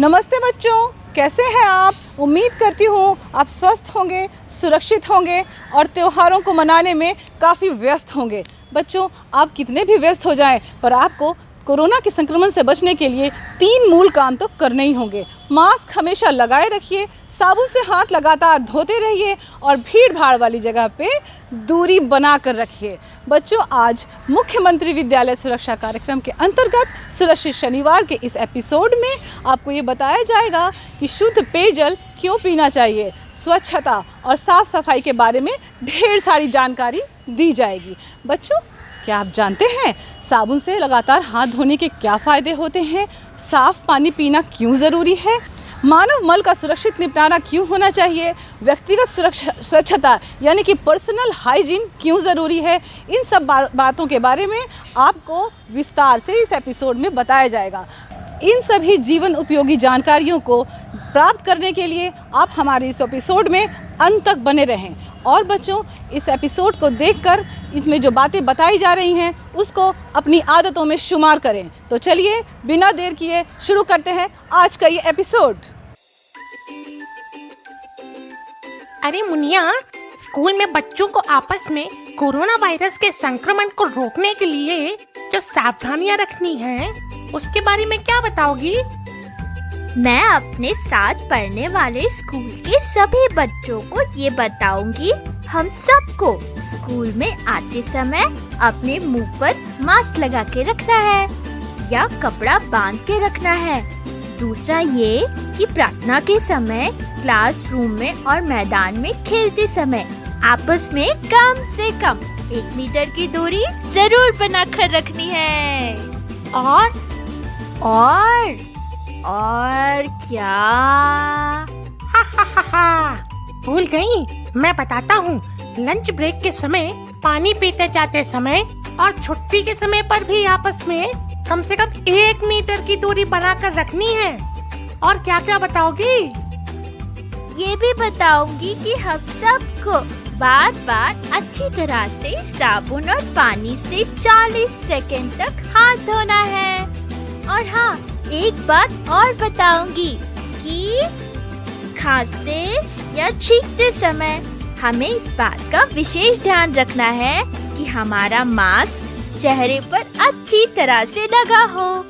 नमस्ते बच्चों, कैसे हैं आप? उम्मीद करती हूँ आप स्वस्थ होंगे, सुरक्षित होंगे और त्योहारों को मनाने में काफ़ी व्यस्त होंगे। बच्चों, आप कितने भी व्यस्त हो जाएं, पर आपको कोरोना के संक्रमण से बचने के लिए 3 मूल काम तो करने ही होंगे। मास्क हमेशा लगाए रखिए, साबुन से हाथ लगातार धोते रहिए और भीड़ भाड़ वाली जगह पे दूरी बना कर रखिए। बच्चों, आज मुख्यमंत्री विद्यालय सुरक्षा कार्यक्रम के अंतर्गत सुरक्षित शनिवार के इस एपिसोड में आपको ये बताया जाएगा कि शुद्ध पेयजल क्यों पीना चाहिए, स्वच्छता और साफ सफाई के बारे में ढेर सारी जानकारी दी जाएगी। बच्चों, क्या आप जानते हैं साबुन से लगातार हाथ धोने के क्या फ़ायदे होते हैं? साफ़ पानी पीना क्यों ज़रूरी है? मानव मल का सुरक्षित निपटारा क्यों होना चाहिए? व्यक्तिगत स्वच्छता यानी कि पर्सनल हाइजीन क्यों ज़रूरी है? इन सब बातों के बारे में आपको विस्तार से इस एपिसोड में बताया जाएगा। इन सभी जीवन उपयोगी जानकारियों को प्राप्त करने के लिए आप हमारे इस एपिसोड में अंत तक बने रहें। और बच्चों, इस एपिसोड को देखकर इसमें जो बातें बताई जा रही हैं उसको अपनी आदतों में शुमार करें। तो चलिए बिना देर किए शुरू करते हैं आज का ये एपिसोड। अरे मुनिया, स्कूल में बच्चों को आपस में कोरोना वायरस के संक्रमण को रोकने के लिए जो सावधानियां रखनी है उसके बारे में क्या बताओगी? मैं अपने साथ पढ़ने वाले स्कूल के सभी बच्चों को ये बताऊंगी। हम सबको स्कूल में आते समय अपने मुंह पर मास्क लगा के रखना है या कपड़ा बांध के रखना है। दूसरा ये कि प्रार्थना के समय, क्लासरूम में और मैदान में खेलते समय आपस में कम से कम 1 मीटर की दूरी जरूर बनाकर रखनी है। और क्या? भूल गई, मैं बताता हूँ। लंच ब्रेक के समय, पानी पीते जाते समय और छुट्टी के समय पर भी आपस में कम से कम 1 मीटर की दूरी बनाकर रखनी है। और क्या क्या बताओगी? ये भी बताऊंगी कि हम सबको बार बार अच्छी तरह से साबुन और पानी से 40 सेकंड तक हाथ धोना है। और हाँ, एक बात और बताऊंगी कि खांसते या छींकते समय हमें इस बात का विशेष ध्यान रखना है कि हमारा मास्क चेहरे पर अच्छी तरह से लगा हो।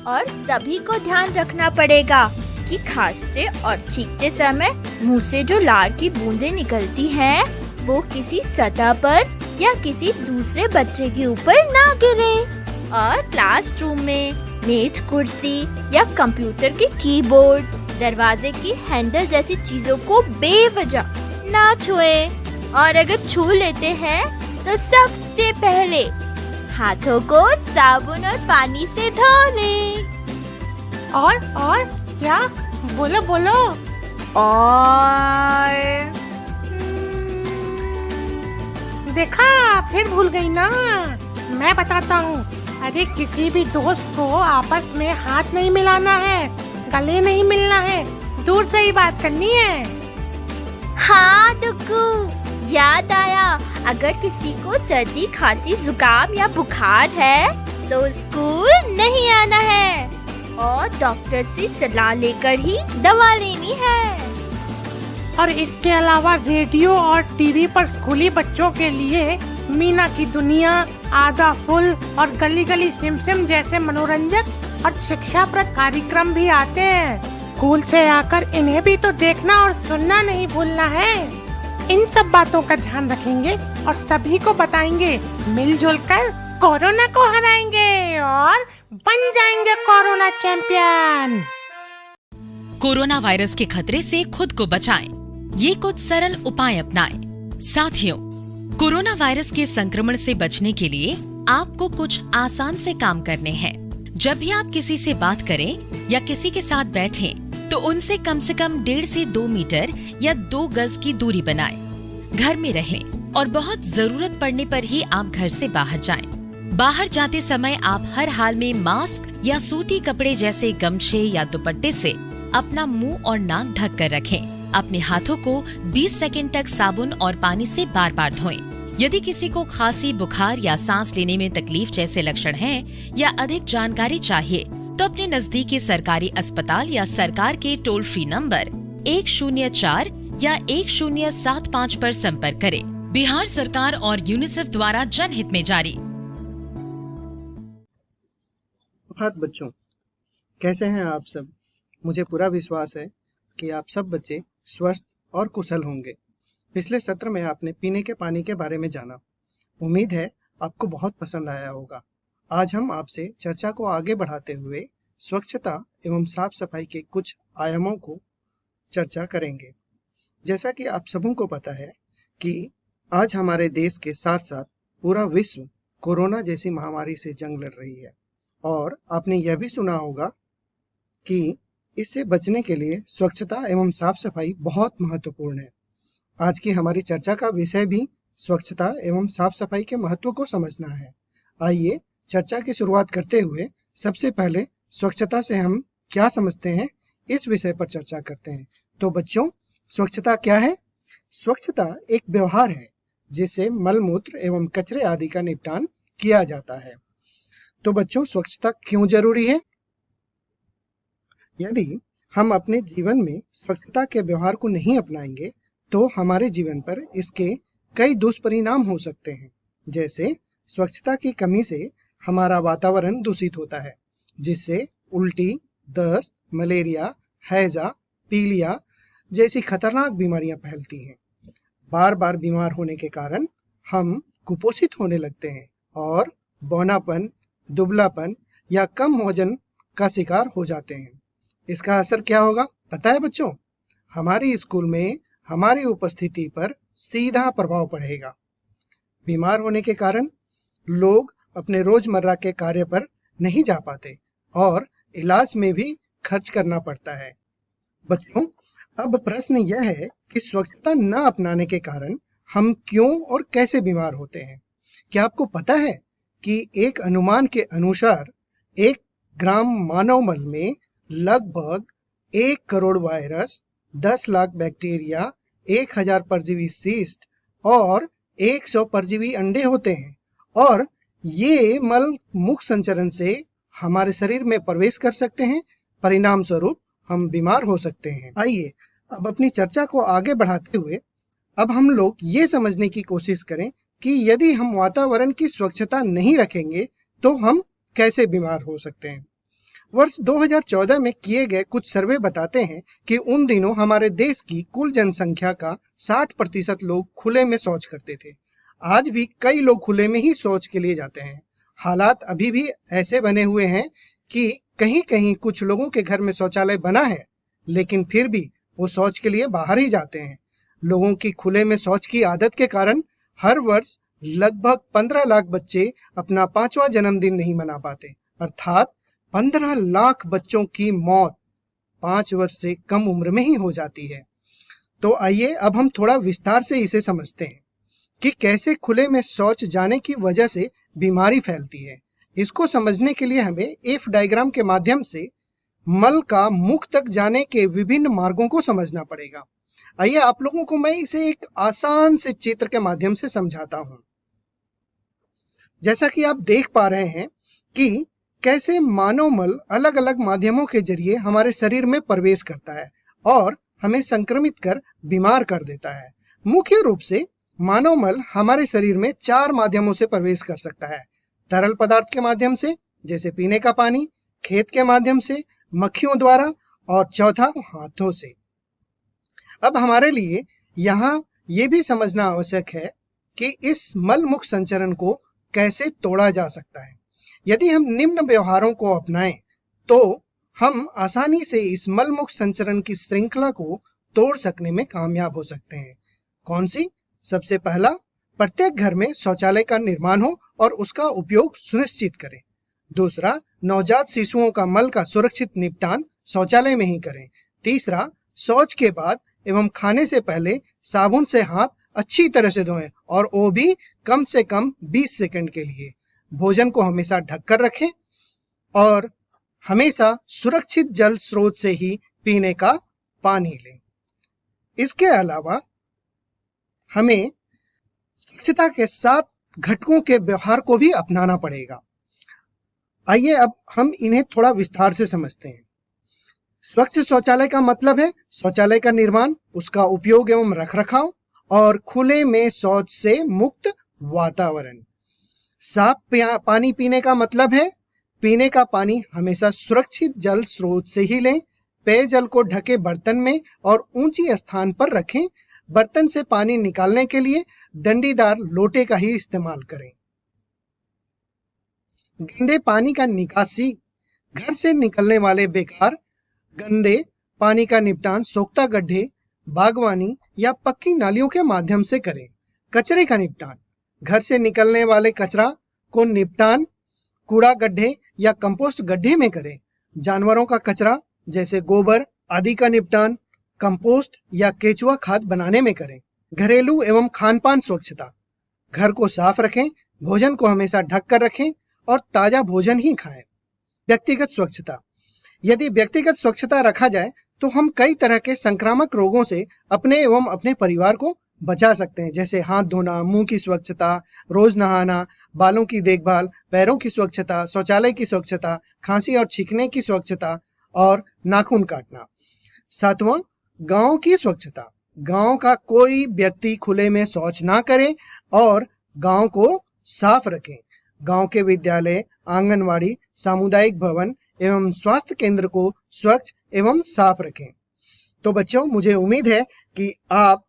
और सभी को ध्यान रखना पड़ेगा कि खांसते और छींकते समय मुंह से जो लार की बूंदें निकलती हैं, वो किसी सतह पर या किसी दूसरे बच्चे के ऊपर ना गिरे। और क्लासरूम में मेज, कुर्सी या कंप्यूटर के कीबोर्ड, दरवाजे की हैंडल जैसी चीजों को बेवजह ना छुएं। और अगर छू लेते हैं तो सबसे पहले हाथों को साबुन और पानी से धो लें। और क्या? बोलो। और देखा, फिर भूल गई ना। मैं बताता हूँ। अरे किसी भी दोस्त को आपस में हाथ नहीं मिलाना है, गले नहीं मिलना है, दूर से ही बात करनी है। हाँ डुगू, याद आया। अगर किसी को सर्दी, खांसी, जुकाम या बुखार है तो स्कूल नहीं आना है और डॉक्टर से सलाह लेकर ही दवा लेनी है। और इसके अलावा रेडियो और टीवी पर स्कूली बच्चों के लिए मीना की दुनिया, आधा फुल और गली गली सिम सिम जैसे मनोरंजक और शिक्षाप्रद कार्यक्रम भी आते हैं। स्कूल से आकर इन्हें भी तो देखना और सुनना नहीं भूलना है। इन सब बातों का ध्यान रखेंगे और सभी को बताएंगे। मिलजुल कर कोरोना को हराएंगे और बन जाएंगे कोरोना चैंपियन। कोरोना वायरस के खतरे से खुद को बचाएं। ये कुछ सरल उपाय अपनाएं। साथियों, कोरोना वायरस के संक्रमण से बचने के लिए आपको कुछ आसान से काम करने हैं। जब भी आप किसी से बात करें या किसी के साथ बैठें, तो उनसे कम से कम 1.5 से 2 मीटर या 2 गज की दूरी बनाएं। घर में रहें और बहुत जरूरत पड़ने पर ही आप घर से बाहर जाएं। बाहर जाते समय आप हर हाल में मास्क या सूती कपड़े जैसे गमछे या दुपट्टे से अपना मुंह और नाक ढक कर रखें। अपने हाथों को 20 सेकंड तक साबुन और पानी से बार बार धोएं। यदि किसी को खांसी, बुखार या सांस लेने में तकलीफ जैसे लक्षण हैं या अधिक जानकारी चाहिए तो अपने नजदीकी सरकारी अस्पताल या सरकार के टोल फ्री नंबर 104 या 1075 पर संपर्क करें। बिहार सरकार और यूनिसेफ द्वारा जनहित में जारी। सुप्रभात बच्चों, कैसे हैं आप सब? मुझे पूरा विश्वास है कि आप सब बच्चे स्वस्थ और कुशल होंगे। पिछले सत्र में आपने पीने के पानी के बारे में जाना। उम्मीद है आपको बहुत पसंद आया होगा। आज हम आपसे चर्चा को आगे बढ़ाते हुए स्वच्छता एवं साफ सफाई के कुछ आयामों को चर्चा करेंगे। जैसा कि आप सबों को पता है कि आज हमारे देश के साथ साथ पूरा विश्व कोरोना जैसी महामारी से जंग लड़ रही है और आपने यह भी सुना होगा कि इससे बचने के लिए स्वच्छता एवं साफ सफाई बहुत महत्वपूर्ण है। आज की हमारी चर्चा का विषय भी स्वच्छता एवं साफ सफाई के महत्व को समझना है। आइए चर्चा की शुरुआत करते हुए सबसे पहले स्वच्छता से हम क्या समझते हैं इस विषय पर चर्चा करते हैं। तो बच्चों, स्वच्छता क्या है? स्वच्छता एक व्यवहार है जिससे मल मूत्र एवं कचरे आदि का निपटान किया जाता है। तो बच्चों, स्वच्छता क्यों जरूरी है? यदि हम अपने जीवन में स्वच्छता के व्यवहार को नहीं अपनाएंगे तो हमारे जीवन पर इसके कई दुष्परिणाम हो सकते हैं। जैसे स्वच्छता की कमी से हमारा वातावरण दूषित होता है, जिससे उल्टी, दस्त, मलेरिया, हैजा, पीलिया जैसी खतरनाक बीमारियां फैलती हैं। बार बार बीमार होने के कारण हम कुपोषित होने लगते हैं और बौनापन, दुबलापन या कम वजन का शिकार हो जाते हैं। इसका असर क्या होगा पता है बच्चों? हमारी स्कूल में हमारी उपस्थिति पर सीधा प्रभाव पड़ेगा। बीमार होने के कारण लोग अपने रोजमर्रा के कार्य पर नहीं जा पाते और इलाज में भी खर्च करना पड़ता है। बच्चों, अब प्रश्न यह है कि स्वच्छता न अपनाने के कारण हम क्यों और कैसे बीमार होते हैं। क्या आपको पता है कि एक अनुमान के अनुसार 1 ग्राम मानव मल में लगभग 1 करोड़ वायरस, 10 लाख बैक्टीरिया, 1000 परजीवी शिष्ट और 100 परजीवी अंडे होते हैं और ये मल मुख संचरण से हमारे शरीर में प्रवेश कर सकते हैं। परिणाम स्वरूप हम बीमार हो सकते हैं। आइए अब अपनी चर्चा को आगे बढ़ाते हुए अब हम लोग ये समझने की कोशिश करें कि यदि हम वातावरण की स्वच्छता नहीं रखेंगे तो हम कैसे बीमार हो सकते हैं। वर्ष 2014 में किए गए कुछ सर्वे बताते हैं कि उन दिनों हमारे देश की कुल जनसंख्या का 60% लोग खुले में शौच करते थे। आज भी कई लोग खुले में ही शौच के लिए जाते हैं। हालात अभी भी ऐसे बने हुए हैं कि कहीं कहीं कुछ लोगों के घर में शौचालय बना है, लेकिन फिर भी वो शौच के लिए बाहर ही जाते हैं। लोगों की खुले में शौच की आदत के कारण हर वर्ष लगभग 15 लाख बच्चे अपना 5वां जन्मदिन नहीं मना पाते, अर्थात 15 लाख बच्चों की मौत 5 वर्ष से कम उम्र में ही हो जाती है। तो आइए अब हम थोड़ा विस्तार से इसे समझते हैं कि कैसे खुले में शौच जाने की वजह से बीमारी फैलती है। इसको समझने के लिए हमें एफ डायग्राम के माध्यम से मल का मुख तक जाने के विभिन्न मार्गों को समझना पड़ेगा। आइए आप लोगों को मैं इसे एक आसान से चित्र के माध्यम से समझाता हूं। जैसा कि आप देख पा रहे हैं कि कैसे मानव मल अलग अलग माध्यमों के जरिए हमारे शरीर में प्रवेश करता है और हमें संक्रमित कर बीमार कर देता है। मुख्य रूप से मानव मल हमारे शरीर में 4 माध्यमों से प्रवेश कर सकता है। तरल पदार्थ के माध्यम से, जैसे पीने का पानी, खेत के माध्यम से, मक्खियों द्वारा और चौथा हाथों से। अब हमारे लिए यहाँ ये भी समझना आवश्यक है कि इस मल मुख संचरण को कैसे तोड़ा जा सकता है। यदि हम निम्न व्यवहारों को अपनाएं तो हम आसानी से इस मल मुख संचरण की श्रृंखला को तोड़ सकने में कामयाब हो सकते हैं। कौन सी? सबसे पहला, प्रत्येक घर में शौचालय का निर्माण हो और उसका उपयोग सुनिश्चित करें। दूसरा, नवजात शिशुओं का मल का सुरक्षित निपटान शौचालय में ही करें। तीसरा, शौच के बाद एवं खाने से पहले साबुन से हाथ अच्छी तरह से धोएं और वो भी कम से कम 20 सेकंड के लिए। भोजन को हमेशा ढककर रखें और हमेशा सुरक्षित जल स्रोत से ही पीने का पानी लें। इसके अलावा हमें स्वच्छता के 7 घटकों के व्यवहार को भी अपनाना पड़ेगा। आइए अब हम इन्हें थोड़ा विस्तार से समझते हैं। स्वच्छ शौचालय का मतलब है शौचालय का निर्माण, उसका उपयोग एवं रखरखाव और खुले में शौच से मुक्त वातावरण। साफ पानी पीने का मतलब है पीने का पानी हमेशा सुरक्षित जल स्रोत से ही लें। पेयजल को ढके बर्तन में और ऊंची स्थान पर रखें। बर्तन से पानी निकालने के लिए डंडीदार लोटे का ही इस्तेमाल करें। गंदे पानी का निकासी, घर से निकलने वाले बेकार गंदे पानी का निपटान सोख्ता गड्ढे, बागवानी या पक्की नालियों के माध्यम से करें। कचरे का निपटान, घर से निकलने वाले कचरा को निपटान कूड़ा गड्ढे या कंपोस्ट गड्ढे में करें। जानवरों का कचरा जैसे गोबर आदि का निपटान कंपोस्ट या केचुआ खाद बनाने में करें। घरेलू एवं खानपान स्वच्छता, घर को साफ रखें, भोजन को हमेशा ढक कर रखें और ताजा भोजन ही खाएं। व्यक्तिगत स्वच्छता, यदि व्यक्तिगत स्वच्छता रखा जाए तो हम कई तरह के संक्रामक रोगों से अपने एवं अपने परिवार को बचा सकते हैं, जैसे हाथ धोना, मुंह की स्वच्छता, रोज नहाना, बालों की देखभाल, पैरों की स्वच्छता, शौचालय की स्वच्छता, खांसी और छींकने की स्वच्छता और नाखून काटना। सातवां, गांव की स्वच्छता, गांव का कोई व्यक्ति खुले में शौच ना करे और गांव को साफ रखें। गांव के विद्यालय, आंगनवाड़ी, सामुदायिक भवन एवं स्वास्थ्य केंद्र को स्वच्छ एवं साफ रखें। तो बच्चों, मुझे उम्मीद है कि आप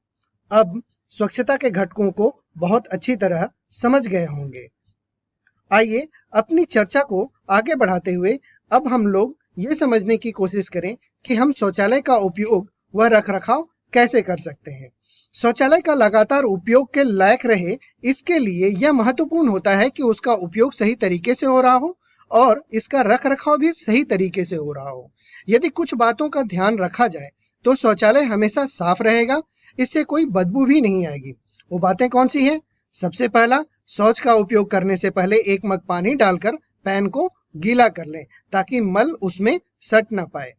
अब स्वच्छता के घटकों को बहुत अच्छी तरह समझ गए होंगे। आइए अपनी चर्चा को आगे बढ़ाते हुए अब हम लोग ये समझने की कोशिश करें कि हम शौचालय का उपयोग व रखरखाव कैसे कर सकते हैं। शौचालय का लगातार उपयोग के लायक रहे, इसके लिए यह महत्वपूर्ण होता है कि उसका उपयोग सही तरीके से हो रहा हो और इसका रखरखाव भी सही तरीके से हो रहा हो। यदि कुछ बातों का ध्यान रखा जाए तो शौचालय हमेशा साफ रहेगा, इससे कोई बदबू भी नहीं आएगी। वो बातें कौन सी हैं? सबसे पहला, शौच का उपयोग करने से पहले 1 मग पानी डालकर पैन को गीला कर लें ताकि मल उसमें सट ना पाए।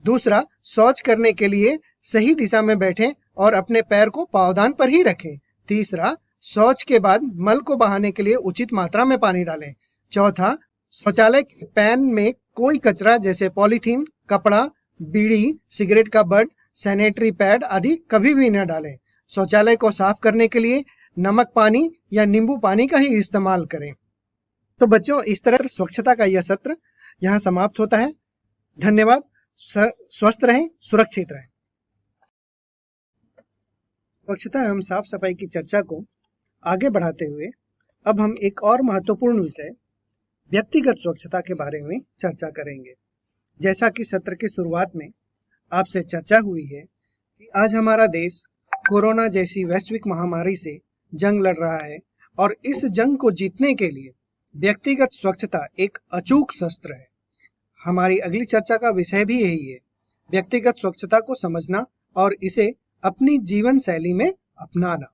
दूसरा, शौच करने के लिए सही दिशा में बैठें और अपने पैर को पावदान पर ही रखें। तीसरा, शौच के बाद मल को बहाने के लिए उचित मात्रा में पानी डालें। चौथा, शौचालय के पैन में कोई कचरा जैसे पॉलीथीन, कपड़ा, बीड़ी, सिगरेट का बट, सैनिटरी पैड आदि कभी भी न डालें। शौचालय को साफ करने के लिए नमक पानी या नींबू पानी का ही इस्तेमाल करें। तो बच्चों, इस तरह स्वच्छता का यह सत्र यहाँ समाप्त होता है। धन्यवाद। स्वस्थ रहें, सुरक्षित रहें। स्वच्छता एवं साफ सफाई की चर्चा को आगे बढ़ाते हुए अब हम एक और महत्वपूर्ण विषय व्यक्तिगत स्वच्छता के बारे में चर्चा करेंगे। जैसा कि सत्र की शुरुआत में आपसे चर्चा हुई है कि आज हमारा देश कोरोना जैसी वैश्विक महामारी से जंग लड़ रहा है और इस जंग को जीतने के लिए व्यक्तिगत स्वच्छता एक अचूक शस्त्र है। हमारी अगली चर्चा का विषय भी यही है, व्यक्तिगत स्वच्छता को समझना और इसे अपनी जीवन शैली में अपनाना।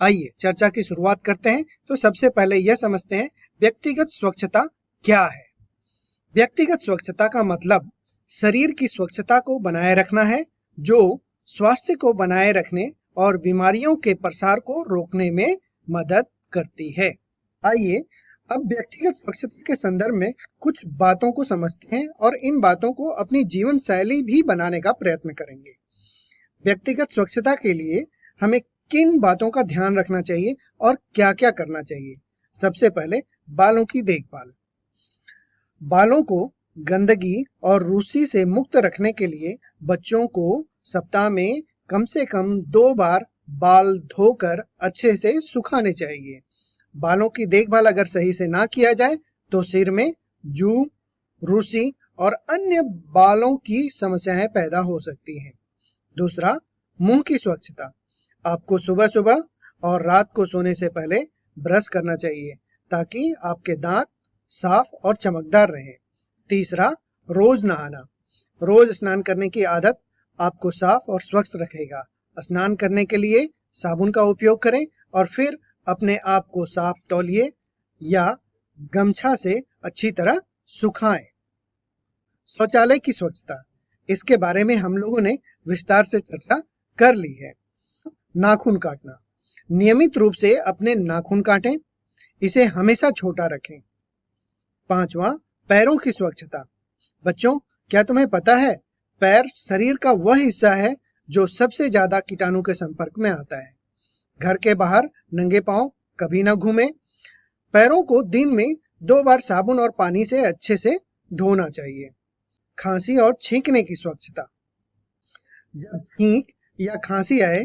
आइए चर्चा की शुरुआत करते हैं। तो सबसे पहले यह समझते हैं व्यक्तिगत स्वच्छता क्या है। व्यक्तिगत स्वच्छता का मतलब शरीर की स्वच्छता को बनाए रखना है, जो स्वास्थ्य को बनाए रखने और बीमारियों के प्रसार को रोकने में मदद करती है। आइए अब व्यक्तिगत स्वच्छता के संदर्भ में कुछ बातों को समझते हैं और इन बातों को अपनी जीवन शैली भी बनाने का प्रयत्न करेंगे। व्यक्तिगत स्वच्छता के लिए हमें किन बातों का ध्यान रखना चाहिए और क्या क्या करना चाहिए। सबसे पहले, बालों की देखभाल। बालों को गंदगी और रूसी से मुक्त रखने के लिए बच्चों को सप्ताह में कम से कम 2 बार बाल धोकर अच्छे से सुखाने चाहिए। बालों की देखभाल अगर सही से ना किया जाए तो सिर में जू, रूसी और अन्य बालों की समस्याएं पैदा हो सकती हैं। दूसरा, मुंह की स्वच्छता। आपको सुबह सुबह और रात को सोने से पहले ब्रश करना चाहिए ताकि आपके दांत साफ और चमकदार रहें। तीसरा, रोज नहाना। रोज स्नान करने की आदत आपको साफ और स्वच्छ रखेगा। स्नान करने के लिए साबुन का उपयोग करें और फिर अपने आप को साफ तौलिए या गमछा से अच्छी तरह सुखाएं। शौचालय की स्वच्छता, इसके बारे में हम लोगों ने विस्तार से चर्चा कर ली है। नाखून काटना, नियमित रूप से अपने नाखून काटें, इसे हमेशा छोटा रखें। 5वां, पैरों की स्वच्छता। बच्चों, क्या तुम्हें पता है, पैर शरीर का वह हिस्सा है जो सबसे ज्यादा कीटाणु के संपर्क में आता है। घर के बाहर नंगे पांव कभी ना घूमें। पैरों को दिन में 2 बार साबुन और पानी से अच्छे से धोना चाहिए। खांसी और छींकने की स्वच्छता। जब छींक या खांसी आए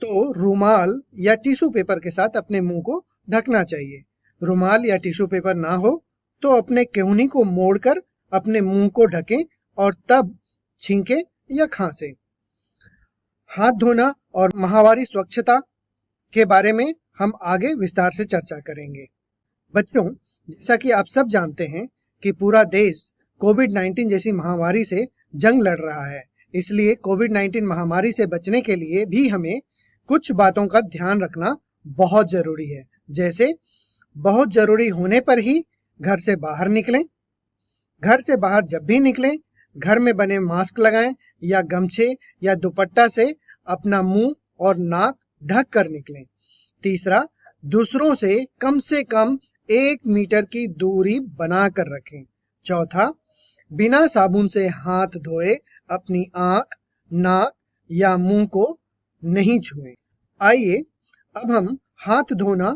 तो रुमाल या टिश्यू पेपर के साथ अपने मुंह को ढकना चाहिए। रुमाल या टिश्यू पेपर ना हो तो अपने केहूनी को मोड़कर अपने मुंह को ढकें और तब छींके या खांसे। हाथ धोना और माहवारी स्वच्छता के बारे में हम आगे विस्तार से चर्चा करेंगे। बच्चों, जैसा कि आप सब जानते हैं कि पूरा देश कोविड-19 जैसी महामारी से जंग लड़ रहा है, इसलिए कोविड-19 महामारी से बचने के लिए भी हमें कुछ बातों का ध्यान रखना बहुत जरूरी है। जैसे बहुत जरूरी होने पर ही घर से बाहर निकलें। घर से बाहर जब भी निकलें, घर में बने मास्क लगाएं या गमछे या दुपट्टा से अपना मुंह और नाक ढक कर निकलें। तीसरा, दूसरों से कम 1 मीटर की दूरी बनाकर रखें। चौथा, बिना साबुन से हाथ धोए अपनी आंख, नाक या मुंह को नहीं छुएं। आइए अब हम हाथ धोना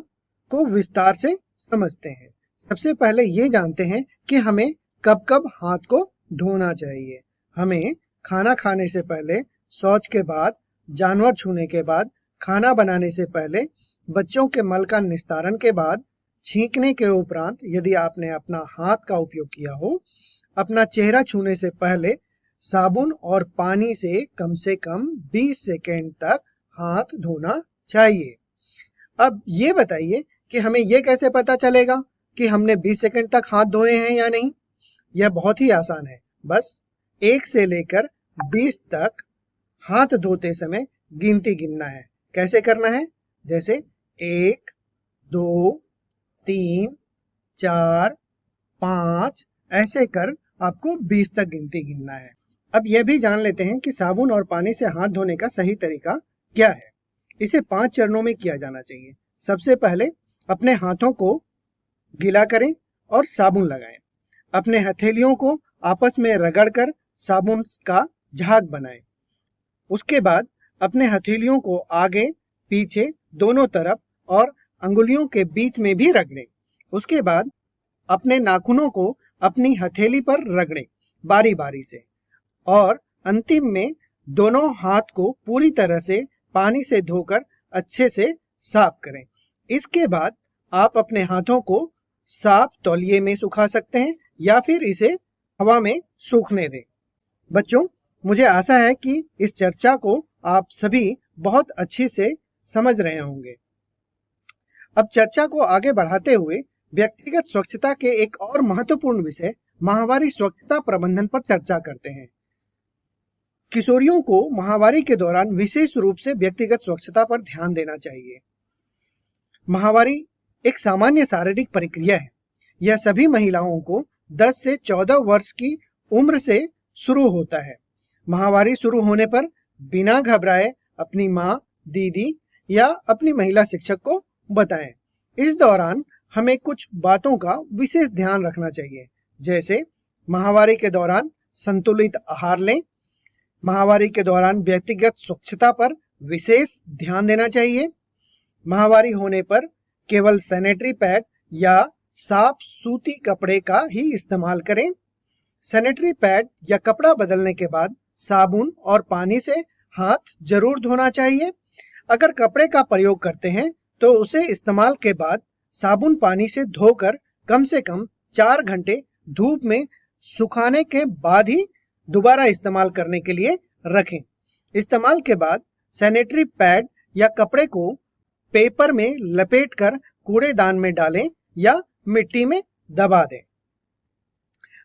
को विस्तार से समझते हैं। सबसे पहले ये जानते हैं कि हमें कब कब हाथ को धोना चाहिए। हमें खाना खाने से पहले, शौच के बाद, जानवर छूने के बाद, खाना बनाने से पहले, बच्चों के मल का निस्तारण के बाद, छींकने के उपरांत यदि आपने अपना हाथ का उपयोग किया हो, अपना चेहरा छूने से पहले साबुन और पानी से कम 20 सेकेंड तक हाथ धोना चाहिए। अब ये बताइए कि हमें ये कैसे पता चलेगा कि हमने 20 सेकेंड तक हाथ धोए हैं या नहीं। यह बहुत ही आसान है। बस 1 से लेकर 20 तक हाथ धोते समय गिनती गिनना है। कैसे करना है? जैसे 1, 2, 3, 4, 5 ऐसे कर आपको 20 तक गिनती गिनना है। अब यह भी जान लेते हैं कि साबुन और पानी से हाथ धोने का सही तरीका क्या है। इसे 5 चरणों में किया जाना चाहिए। सबसे पहले अपने हाथों को गीला करें और साबुन लगाएं। अपने हथेलियों को आपस में रगड़कर साबुन का झाग बनाएं। उसके बाद अपने हथेलियों को आगे, पीछे, दोनों तरफ और अंगुलियों के बीच में भी रगड़ें। उसके बाद अपने नाखूनों को अपनी हथेली पर रगड़ें बारी बारी से और अंतिम में दोनों हाथ को पूरी तरह से पानी से धोकर अच्छे से साफ करें। इसके बाद आप अपने हाथों को साफ तौलिए में सुखा सकते हैं या फिर इसे हवा में सूखने दें। बच्चों, मुझे आशा है कि इस चर्चा को आप सभी बहुत अच्छे से समझ रहे होंगे। अब चर्चा को आगे बढ़ाते हुए व्यक्तिगत स्वच्छता के एक और महत्वपूर्ण विषय माहवारी स्वच्छता प्रबंधन पर चर्चा करते हैं। किशोरियों को माहवारी के दौरान विशेष रूप से व्यक्तिगत स्वच्छता पर ध्यान देना चाहिए। माहवारी एक सामान्य शारीरिक प्रक्रिया है। यह सभी महिलाओं को 10 से 14 वर्ष की उम्र से शुरू होता है। माहवारी शुरू होने पर बिना घबराए अपनी माँ, दीदी या अपनी महिला शिक्षक को बताएं। इस दौरान हमें कुछ बातों का विशेष ध्यान रखना चाहिए। जैसे माहवारी के दौरान संतुलित आहार लें। माहवारी के दौरान व्यक्तिगत स्वच्छता पर विशेष ध्यान देना चाहिए। माहवारी होने पर केवल सैनिटरी पैड या साफ सूती कपड़े का ही इस्तेमाल करें। सैनिटरी पैड या कपड़ा बदलने के बाद साबुन और पानी से हाथ जरूर धोना चाहिए। अगर कपड़े का प्रयोग करते हैं तो उसे इस्तेमाल के बाद साबुन पानी से धोकर कम से कम 4 घंटे धूप में सुखाने के बाद ही दोबारा इस्तेमाल करने के लिए रखें। इस्तेमाल के बाद सैनिटरी पैड या कपड़े को पेपर में लपेटकर कूड़ेदान में डालें या मिट्टी में दबा दें।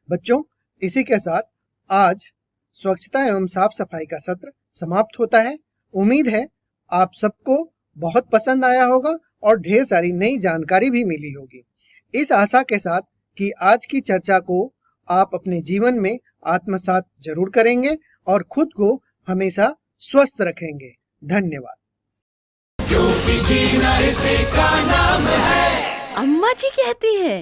बच्चों, इसी के साथ आज स्वच्छता एवं साफ सफाई का सत्र समाप्त होता है। उम्मीद है आप सबको बहुत पसंद आया होगा और ढेर सारी नई जानकारी भी मिली होगी। इस आशा के साथ कि आज की चर्चा को आप अपने जीवन में आत्मसात जरूर करेंगे और खुद को हमेशा स्वस्थ रखेंगे। धन्यवाद। क्योंकि जीना इसी का नाम है। अम्मा जी कहती है।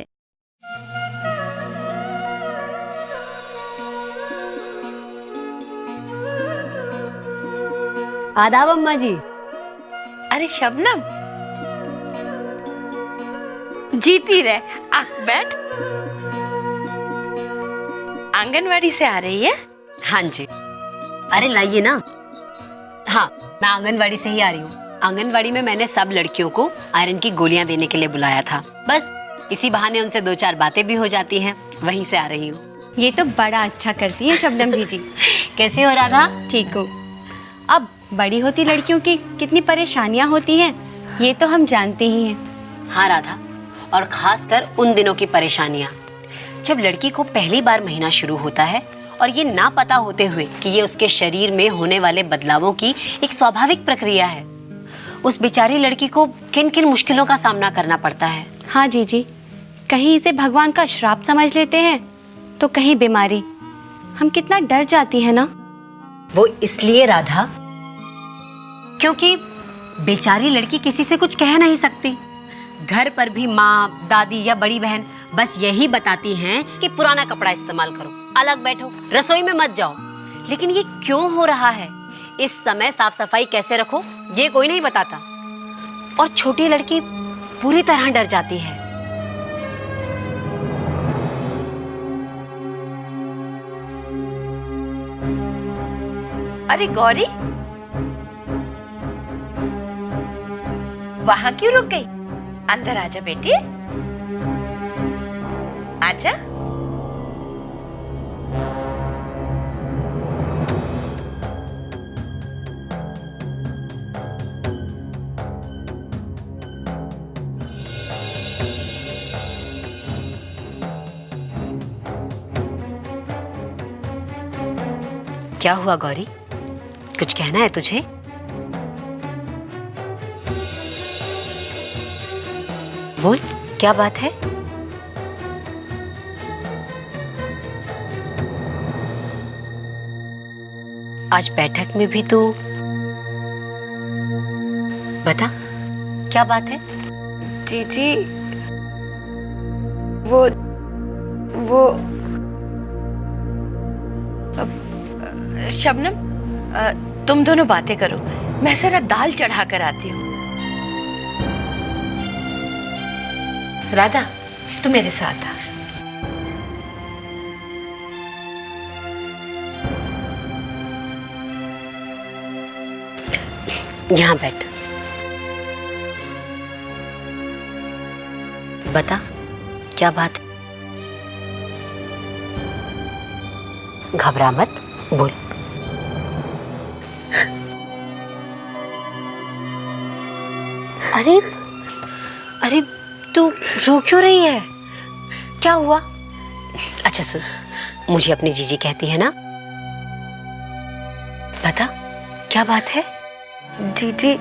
आदाब अम्मा जी। अरे शबनम, जीती रहे। आ बैठ। आंगनवाड़ी से आ रही है? हाँ जी। अरे लाइए ना। हाँ, मैं आंगनवाड़ी से ही आ रही हूँ। आंगनवाड़ी में मैंने सब लड़कियों को आयरन की गोलियां देने के लिए बुलाया था। बस इसी बहाने उनसे 2-4 बातें भी हो जाती हैं। वहीं से आ रही हूँ। ये तो बड़ा अच्छा करती है शबनम जी। कैसी हो राधा? ठीक हो। अब बड़ी होती लड़कियों की कितनी परेशानियां होती हैं, ये तो हम जानते ही हैं। हाँ राधा, और खासकर उन दिनों की परेशानियां जब लड़की को पहली बार महीना शुरू होता है और ये ना पता होते हुए कि ये उसके शरीर में होने वाले बदलावों की एक स्वाभाविक प्रक्रिया है। उस बेचारी लड़की को किन किन मुश्किलों का सामना करना पड़ता है। हाँ जी, कहीं इसे भगवान का श्राप समझ लेते हैं तो कहीं बीमारी। हम कितना डर जाती है ना। वो इसलिए राधा क्योंकि बेचारी लड़की किसी से कुछ कह नहीं सकती। घर पर भी माँ, दादी या बड़ी बहन बस यही बताती हैं कि पुराना कपड़ा इस्तेमाल करो, अलग बैठो, रसोई में मत जाओ। लेकिन ये क्यों हो रहा है, इस समय साफ सफाई कैसे रखो, ये कोई नहीं बताता। और छोटी लड़की पूरी तरह डर जाती है। अरे गौरी, वहां क्यों रुक गई? अंदर आजा बेटी, आजा। क्या हुआ गौरी, कुछ कहना है तुझे? बोल, क्या बात है? आज बैठक में भी तू बता, क्या बात है? जीजी, वो शबनम, तुम दोनों बातें करो, मैं जरा दाल चढ़ा कर आती हूँ। राधा, तू मेरे साथ आ। यहाँ बैठ। बता, क्या बात है? घबरा मत, बोल। अरे अरे, तू रो क्यों रही है? क्या हुआ? अच्छा सुन, मुझे अपनी जीजी कहती है ना, बता क्या बात है? जीजी,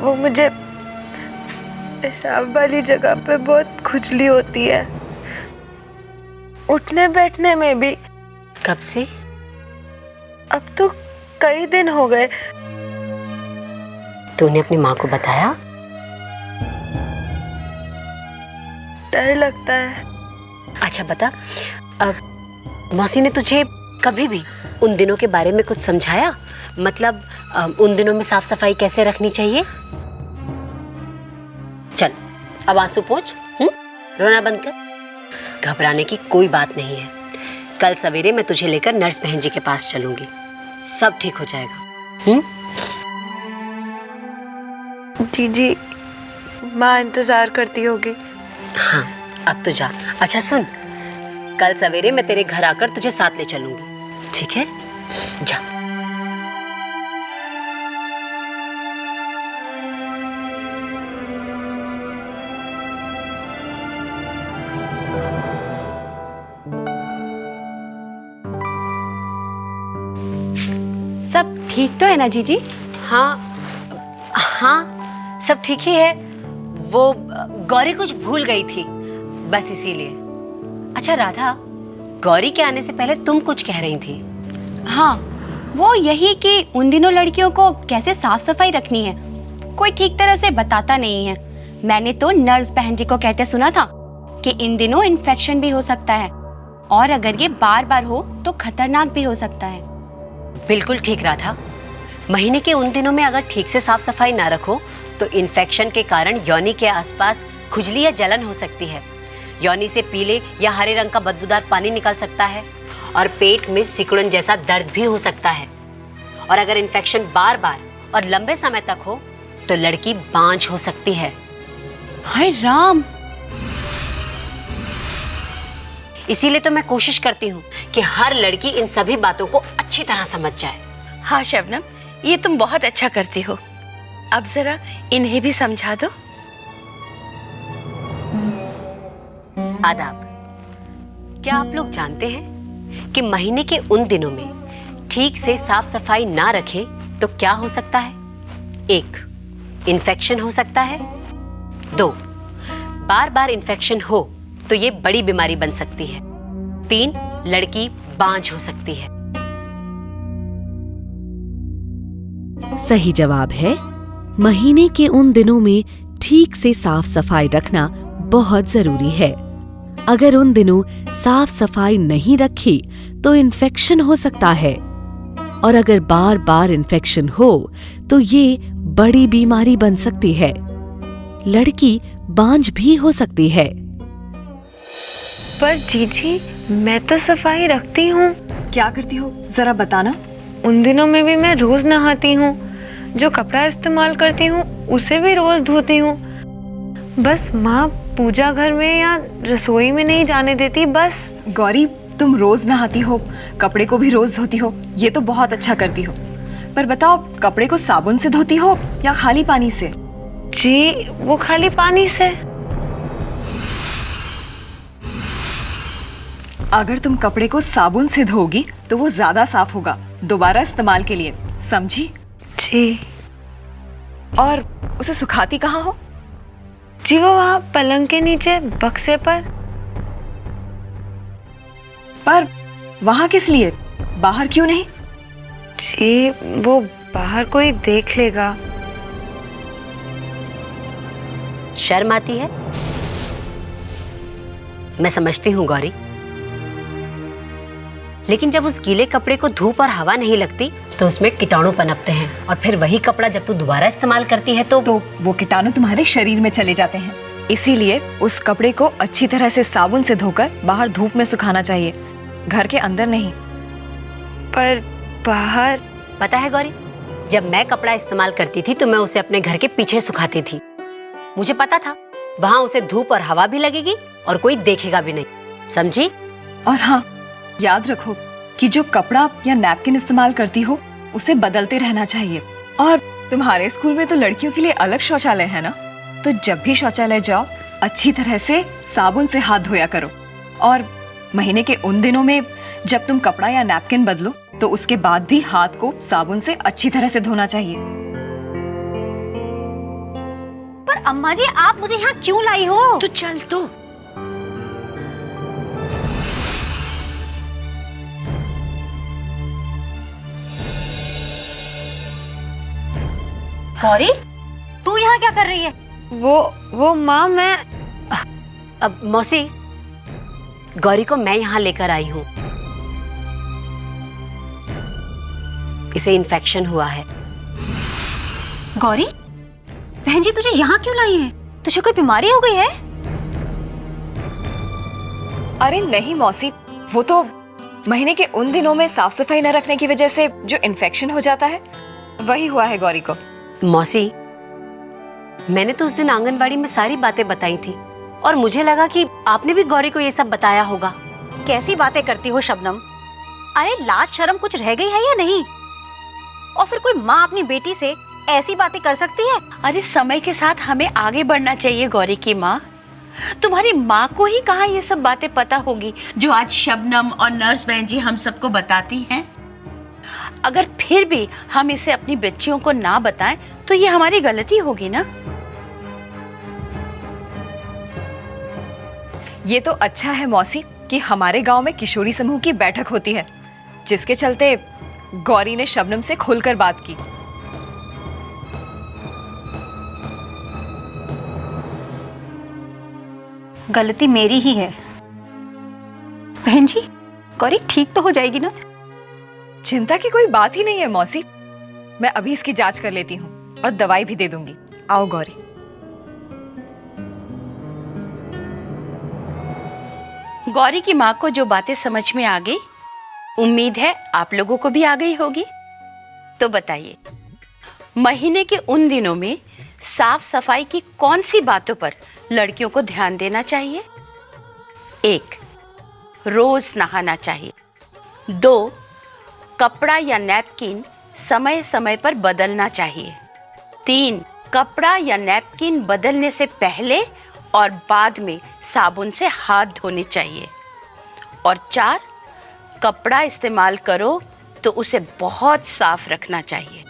वो मुझे पेशाब वाली जगह पे बहुत खुजली होती है, उठने बैठने में भी। कब से? अब तो कई दिन हो गए। तूने अपनी माँ को बताया? डर लगता है। अच्छा बता, अब मौसी ने तुझे कभी भी उन दिनों के बारे में कुछ समझाया? मतलब उन दिनों में साफ सफाई कैसे रखनी चाहिए? चल अब आंसू पोंछ, रोना बंद कर। घबराने की कोई बात नहीं है। कल सवेरे मैं तुझे लेकर नर्स बहन जी के पास चलूंगी, सब ठीक हो जाएगा। जीजी, माँ इंतजार करती होगी। हाँ, अब तो जा। अच्छा सुन, कल सवेरे मैं तेरे घर आकर तुझे साथ ले चलूंगी, ठीक है? जा। सब ठीक तो है ना जीजी? हाँ, सब ठीक ही है। वो गौरी कुछ भूल गई थी, बस इसीलिए। अच्छा राधा, गौरी के आने से पहले तुम कुछ कह रही थी। हाँ, वो यही कि उन दिनों लड़कियों को कैसे साफ सफाई रखनी है, कोई ठीक तरह से बताता नहीं है। मैंने तो नर्स बहन जी को कहते सुना था कि इन दिनों इन्फेक्शन भी हो सकता है, और अगर ये बार बार हो तो खतरनाक भी हो सकता है। बिल्कुल ठीक राधा, महीने के उन दिनों में अगर ठीक से साफ सफाई ना रखो तो इन्फेक्शन के कारण योनि के आसपास खुजली या जलन हो सकती है। योनि से पीले या हरे रंग का बदबूदार पानी निकल सकता है और पेट में सिकुड़न जैसा दर्द भी हो सकता है। और अगर इन्फेक्शन बार बार और लंबे समय तक हो तो लड़की बांझ हो सकती है। हाय राम, इसीलिए तो मैं कोशिश करती हूँ कि हर लड़की इन सभी बातों को अच्छी तरह समझ जाए। हाँ शबनम, ये तुम बहुत अच्छा करती हो। अब जरा इन्हें भी समझा दो। आदाब। क्या आप लोग जानते हैं कि महीने के उन दिनों में ठीक से साफ सफाई ना रखें तो क्या हो सकता है? 1. इन्फेक्शन हो सकता है। 2. बार बार इन्फेक्शन हो तो ये बड़ी बीमारी बन सकती है। 3. लड़की बांझ हो सकती है। सही जवाब है, महीने के उन दिनों में ठीक से साफ सफाई रखना बहुत जरूरी है। अगर उन दिनों साफ सफाई नहीं रखी तो इन्फेक्शन हो सकता है, और अगर बार बार इन्फेक्शन हो तो ये बड़ी बीमारी बन सकती है। लड़की बांझ भी हो सकती है। पर जीजी, मैं तो सफाई रखती हूँ। क्या करती हो जरा बताना। उन दिनों में भी मैं रोज नहाती हूँ, जो कपड़ा इस्तेमाल करती हूँ उसे भी रोज धोती हूँ। बस माँ पूजा घर में या रसोई में नहीं जाने देती बस। गौरी, तुम रोज नहाती हो, कपड़े को भी रोज धोती हो, ये तो बहुत अच्छा करती हो। पर बताओ, कपड़े को साबुन से धोती हो या खाली पानी से? जी, वो खाली पानी से। अगर तुम कपड़े को साबुन से धोगी तो वो ज्यादा साफ होगा दोबारा इस्तेमाल के लिए, समझी? जी। और उसे सुखाती कहाँ हो? जी, वो वहाँ पलंग के नीचे बक्से पर। पर वहाँ किस लिए, बाहर क्यों नहीं? जी, वो बाहर कोई देख लेगा। शर्म आती है? मैं समझती हूँ गौरी, लेकिन जब उस गीले कपड़े को धूप और हवा नहीं लगती तो उसमें कीटाणु पनपते हैं, और फिर वही कपड़ा जब तू दोबारा इस्तेमाल करती है तो वो कीटाणु तुम्हारे शरीर में चले जाते हैं। इसीलिए उस कपड़े को अच्छी तरह से साबुन से धोकर बाहर धूप में सुखाना चाहिए, घर के अंदर नहीं। पर बाहर? पता है गौरी, जब मैं कपड़ा इस्तेमाल करती थी तो मैं उसे अपने घर के पीछे सुखाती थी। मुझे पता था वहाँ उसे धूप और हवा भी लगेगी और कोई देखेगा भी नहीं, समझी? और हाँ, याद रखो कि जो कपड़ा या नैपकिन इस्तेमाल करती हो उसे बदलते रहना चाहिए। और तुम्हारे स्कूल में तो लड़कियों के लिए अलग शौचालय है ना, तो जब भी शौचालय जाओ अच्छी तरह से साबुन से हाथ धोया करो। और महीने के उन दिनों में जब तुम कपड़ा या नैपकिन बदलो तो उसके बाद भी हाथ को साबुन से अच्छी तरह से धोना चाहिए। पर अम्मा जी, आप मुझे यहाँ क्यों लाई हो? तो चल तो। गौरी, तू यहाँ क्या कर रही है? वो माँ, मैं अब मौसी, गौरी को मैं यहाँ लेकर आई हूँ। इसे इन्फेक्शन हुआ है। गौरी, बहन जी तुझे यहाँ क्यों लाई है? तुझे कोई बीमारी हो गई है? अरे नहीं मौसी, वो तो महीने के उन दिनों में साफ सफाई न रखने की वजह से जो इन्फेक्शन हो जाता है वही हुआ है गौरी को। मौसी, मैंने तो उस दिन आंगनबाड़ी में सारी बातें बताई थी और मुझे लगा कि आपने भी गौरी को ये सब बताया होगा। कैसी बातें करती हो शबनम? अरे लाज शर्म कुछ रह गई है या नहीं? और फिर कोई माँ अपनी बेटी से ऐसी बातें कर सकती है? अरे समय के साथ हमें आगे बढ़ना चाहिए गौरी की माँ। तुम्हारी माँ को ही कहाँ ये सब बातें पता होगी जो आज शबनम और नर्स बहन जी हम सबको बताती हैं। अगर फिर भी हम इसे अपनी बच्चियों को ना बताएं तो ये हमारी गलती होगी ना। ये तो अच्छा है मौसी कि हमारे गांव में किशोरी समूह की बैठक होती है, जिसके चलते गौरी ने शबनम से खुलकर बात की। गलती मेरी ही है। बहन जी, गौरी ठीक तो हो जाएगी ना? चिंता की कोई बात ही नहीं है मौसी। मैं अभी इसकी जांच कर लेती हूँ और दवाई भी दे दूंगी। आओ गौरी। गौरी की माँ को जो बातें समझ में आ गई, उम्मीद है आप लोगों को भी आ गई होगी। तो बताइए, महीने के उन दिनों में साफ सफाई की कौन सी बातों पर लड़कियों को ध्यान देना चाहिए? 1. रोज नहाना चाहिए। 2. कपड़ा या नैपकिन समय समय पर बदलना चाहिए। 3. कपड़ा या नैपकिन बदलने से पहले और बाद में साबुन से हाथ धोने चाहिए। और 4. कपड़ा इस्तेमाल करो तो उसे बहुत साफ रखना चाहिए।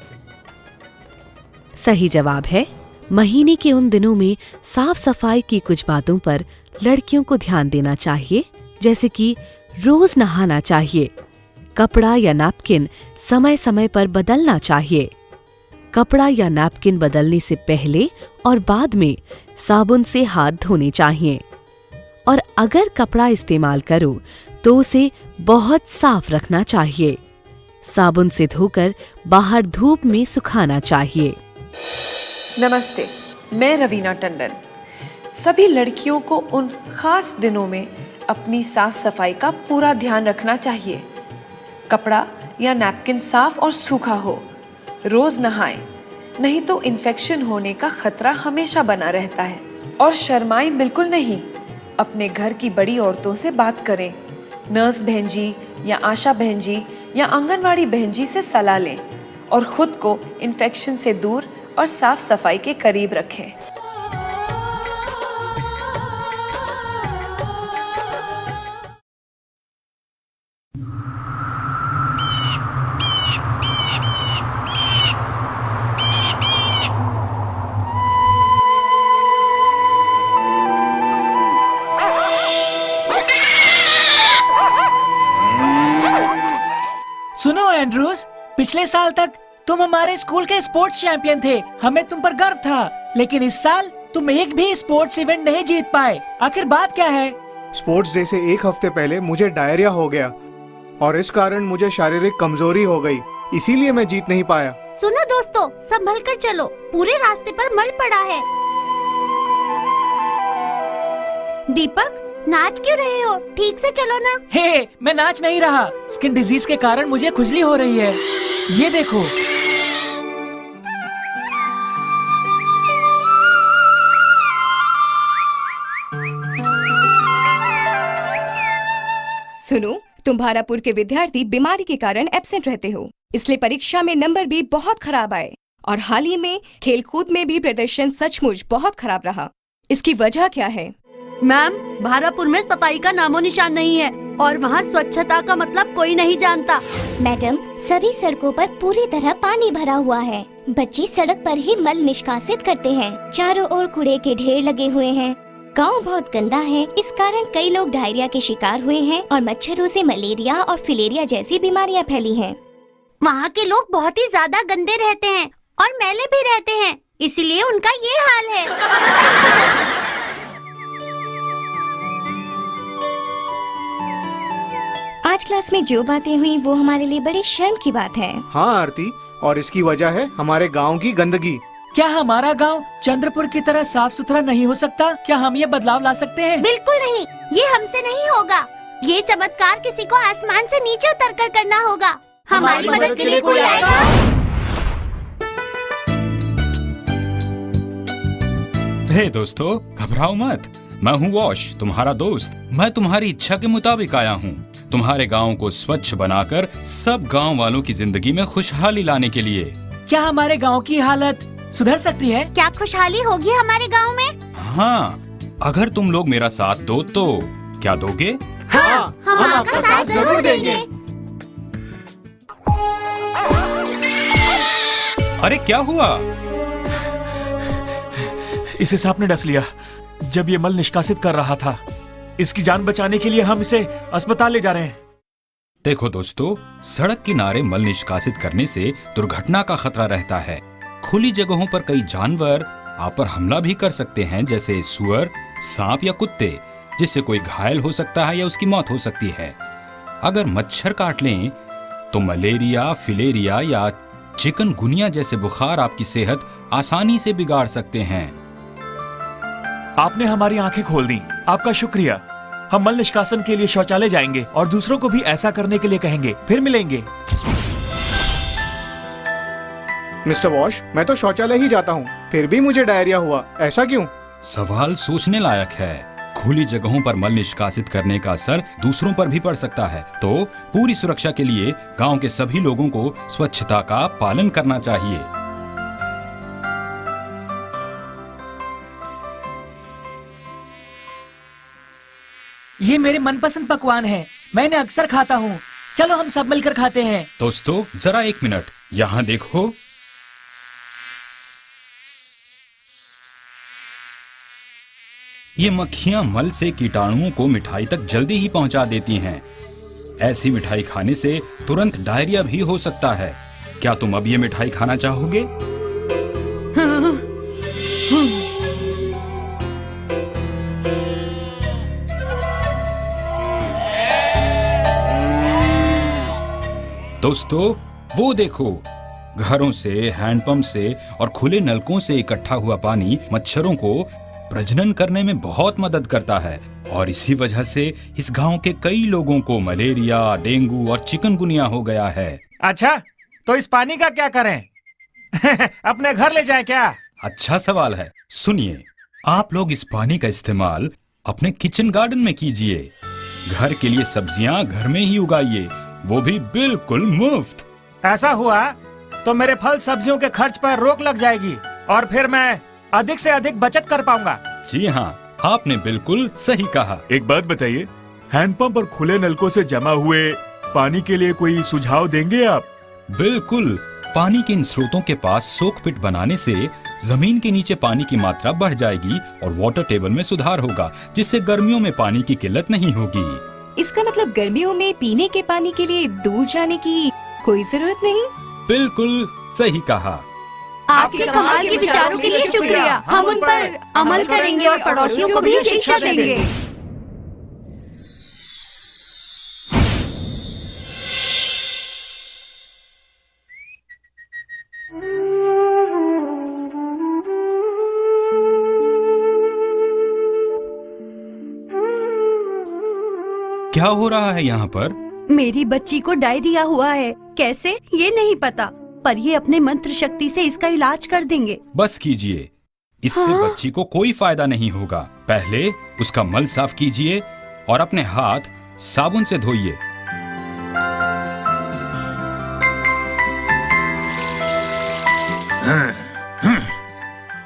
सही जवाब है, महीने के उन दिनों में साफ सफाई की कुछ बातों पर लड़कियों को ध्यान देना चाहिए, जैसे कि रोज नहाना चाहिए, कपड़ा या नैपकिन समय समय पर बदलना चाहिए, कपड़ा या नैपकिन बदलने से पहले और बाद में साबुन से हाथ धोने चाहिए, और अगर कपड़ा इस्तेमाल करो तो उसे बहुत साफ रखना चाहिए। साबुन से धोकर बाहर धूप में सुखाना चाहिए। नमस्ते, मैं रवीना टंडन। सभी लड़कियों को उन खास दिनों में अपनी साफ सफाई का पूरा ध्यान रखना चाहिए। कपड़ा या नैपकिन साफ और सूखा हो। रोज नहाएं, नहीं तो इन्फेक्शन होने का खतरा हमेशा बना रहता है। और शर्माएं बिल्कुल नहीं, अपने घर की बड़ी औरतों से बात करें। नर्स बहन जी या आशा बहन जी या आंगनवाड़ी बहन जी से सलाह लें और खुद को इन्फेक्शन से दूर और साफ सफाई के करीब रखें। सुनो एंड्रूज, पिछले साल तक तुम हमारे स्कूल के स्पोर्ट्स चैंपियन थे। हमें तुम पर गर्व था, लेकिन इस साल तुम एक भी स्पोर्ट्स इवेंट नहीं जीत पाए। आखिर बात क्या है? स्पोर्ट्स डे से एक हफ्ते पहले मुझे डायरिया हो गया और इस कारण मुझे शारीरिक कमजोरी हो गई, इसीलिए मैं जीत नहीं पाया। सुनो दोस्तों, संभल कर चलो, पूरे रास्ते पर मल पड़ा है। दीपक, नाच क्यों रहे हो? ठीक से चलो ना। हे, मैं नाच नहीं रहा। स्किन डिजीज के कारण मुझे खुजली हो रही है। ये देखो। सुनो, तुम भारापुर के विद्यार्थी बीमारी के कारण एब्सेंट रहते हो, इसलिए परीक्षा में नंबर भी बहुत खराब आए और हाल ही में खेलकूद में भी प्रदर्शन सचमुच बहुत खराब रहा। इसकी वजह क्या है? मैम, भारापुर में सफाई का नामो निशान नहीं है और वहाँ स्वच्छता का मतलब कोई नहीं जानता। मैडम, सभी सड़कों पर पूरी तरह पानी भरा हुआ है। बच्चे सड़क पर ही मल निष्कासित करते हैं। चारों ओर कूड़े के ढेर लगे हुए हैं। गांव बहुत गंदा है, इस कारण कई लोग डायरिया के शिकार हुए हैं और मच्छरों से मलेरिया और फिलेरिया जैसी बीमारियां फैली हैं। वहाँ के लोग बहुत ही ज्यादा गंदे रहते हैं और मैले भी रहते हैं, इसीलिए उनका ये हाल है। आज क्लास में जो बातें हुई वो हमारे लिए बड़ी शर्म की बात है। हाँ आरती, और इसकी वजह है हमारे गांव की गंदगी। क्या हमारा गांव चंद्रपुर की तरह साफ सुथरा नहीं हो सकता? क्या हम ये बदलाव ला सकते हैं? बिल्कुल नहीं, ये हमसे नहीं होगा। ये चमत्कार किसी को आसमान से नीचे उतर कर करना होगा। हमारी मदद के लिए कोई आएगा? हे दोस्तों, घबराओ मत। मैं हूँ वॉश, तुम्हारा दोस्त। मैं तुम्हारी इच्छा के मुताबिक आया हूँ, तुम्हारे गांव को स्वच्छ बनाकर सब गांव वालों की जिंदगी में खुशहाली लाने के लिए। क्या हमारे गांव की हालत सुधर सकती है? क्या खुशहाली होगी हमारे गांव में? हाँ, अगर तुम लोग मेरा साथ दो तो क्या दोगे? हाँ, हम आपका साथ जरूर देंगे। अरे क्या हुआ? इसे सांप ने डस लिया जब ये मल निष्कासित कर रहा था। इसकी जान बचाने के लिए हम इसे अस्पताल ले जा रहे हैं। देखो दोस्तों, सड़क किनारे मल निष्कासित करने से दुर्घटना का खतरा रहता है। खुली जगहों पर कई जानवर आप पर हमला भी कर सकते हैं, जैसे सुअर, सांप या कुत्ते, जिससे कोई घायल हो सकता है या उसकी मौत हो सकती है। अगर मच्छर काट लें तो मलेरिया, फिलेरिया या चिकनगुनिया जैसे बुखार आपकी सेहत आसानी से बिगाड़ सकते हैं। आपने हमारी आंखें खोल दी, आपका शुक्रिया। हम मल निष्कासन के लिए शौचालय जाएंगे और दूसरों को भी ऐसा करने के लिए कहेंगे। फिर मिलेंगे। मिस्टर वॉश, मैं तो शौचालय ही जाता हूँ, फिर भी मुझे डायरिया हुआ, ऐसा क्यों? सवाल सोचने लायक है। खुली जगहों पर मल निष्कासित करने का असर दूसरों पर भी पड़ सकता है, तो पूरी सुरक्षा के लिए गांव के सभी लोगों को स्वच्छता का पालन करना चाहिए। ये मेरे मनपसंद पकवान है, मैं इन्हें अक्सर खाता हूँ। चलो हम सब मिलकर खाते हैं। दोस्तों जरा एक मिनट, यहाँ देखो। ये मक्खियां मल से कीटाणुओं को मिठाई तक जल्दी ही पहुंचा देती हैं। ऐसी मिठाई खाने से तुरंत डायरिया भी हो सकता है। क्या तुम अब ये मिठाई खाना चाहोगे? दोस्तों वो देखो, घरों से, हैंडपंप से और खुले नलकों से इकट्ठा हुआ पानी मच्छरों को प्रजनन करने में बहुत मदद करता है और इसी वजह से इस गांव के कई लोगों को मलेरिया, डेंगू और चिकनगुनिया हो गया है। अच्छा, तो इस पानी का क्या करें? अपने घर ले जाएं क्या? अच्छा सवाल है। सुनिए, आप लोग इस पानी का इस्तेमाल अपने किचन गार्डन में कीजिए। घर के लिए सब्जियां घर में ही उगाइए, वो भी बिल्कुल मुफ्त। ऐसा हुआ तो मेरे फल सब्जियों के खर्च पर रोक लग जाएगी और फिर मैं अधिक से अधिक बचत कर पाऊंगा। जी हाँ, आपने बिल्कुल सही कहा। एक बात बताइए, हैंडपंप और खुले नलकों से जमा हुए पानी के लिए कोई सुझाव देंगे आप? बिल्कुल। पानी के इन स्रोतों के पास सोक पिट बनाने से जमीन के नीचे पानी की मात्रा बढ़ जाएगी और वाटर टेबल में सुधार होगा, जिससे गर्मियों में पानी की किल्लत नहीं होगी। इसका मतलब गर्मियों में पीने के पानी के लिए दूर जाने की कोई जरूरत नहीं। बिल्कुल सही कहा। आपके कमाल के विचारों के लिए शुक्रिया। हम उन पर अमल करेंगे और पड़ोसियों को भी शिक्षा देंगे। क्या हो रहा है यहाँ पर? मेरी बच्ची को डायरिया हुआ है, कैसे ये नहीं पता, पर ये अपने मंत्र शक्ति से इसका इलाज कर देंगे। बस कीजिए, इससे हाँ? बच्ची को कोई फायदा नहीं होगा। पहले उसका मल साफ कीजिए और अपने हाथ साबुन से धोइए।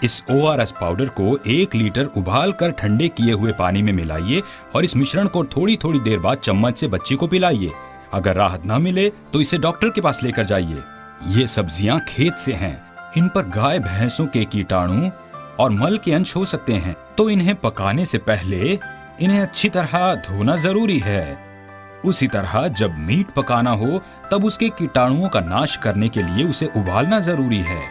इस ORS पाउडर को 1 लीटर उबाल कर ठंडे किए हुए पानी में मिलाइए और इस मिश्रण को थोड़ी थोड़ी देर बाद चम्मच से बच्ची को पिलाइए। अगर राहत न मिले तो इसे डॉक्टर के पास लेकर जाइए। ये सब्जियां खेत से हैं, इन पर गाय भैंसों के कीटाणु और मल के अंश हो सकते हैं, तो इन्हें पकाने से पहले इन्हें अच्छी तरह धोना जरूरी है। उसी तरह जब मीट पकाना हो तब उसके कीटाणुओं का नाश करने के लिए उसे उबालना जरूरी है।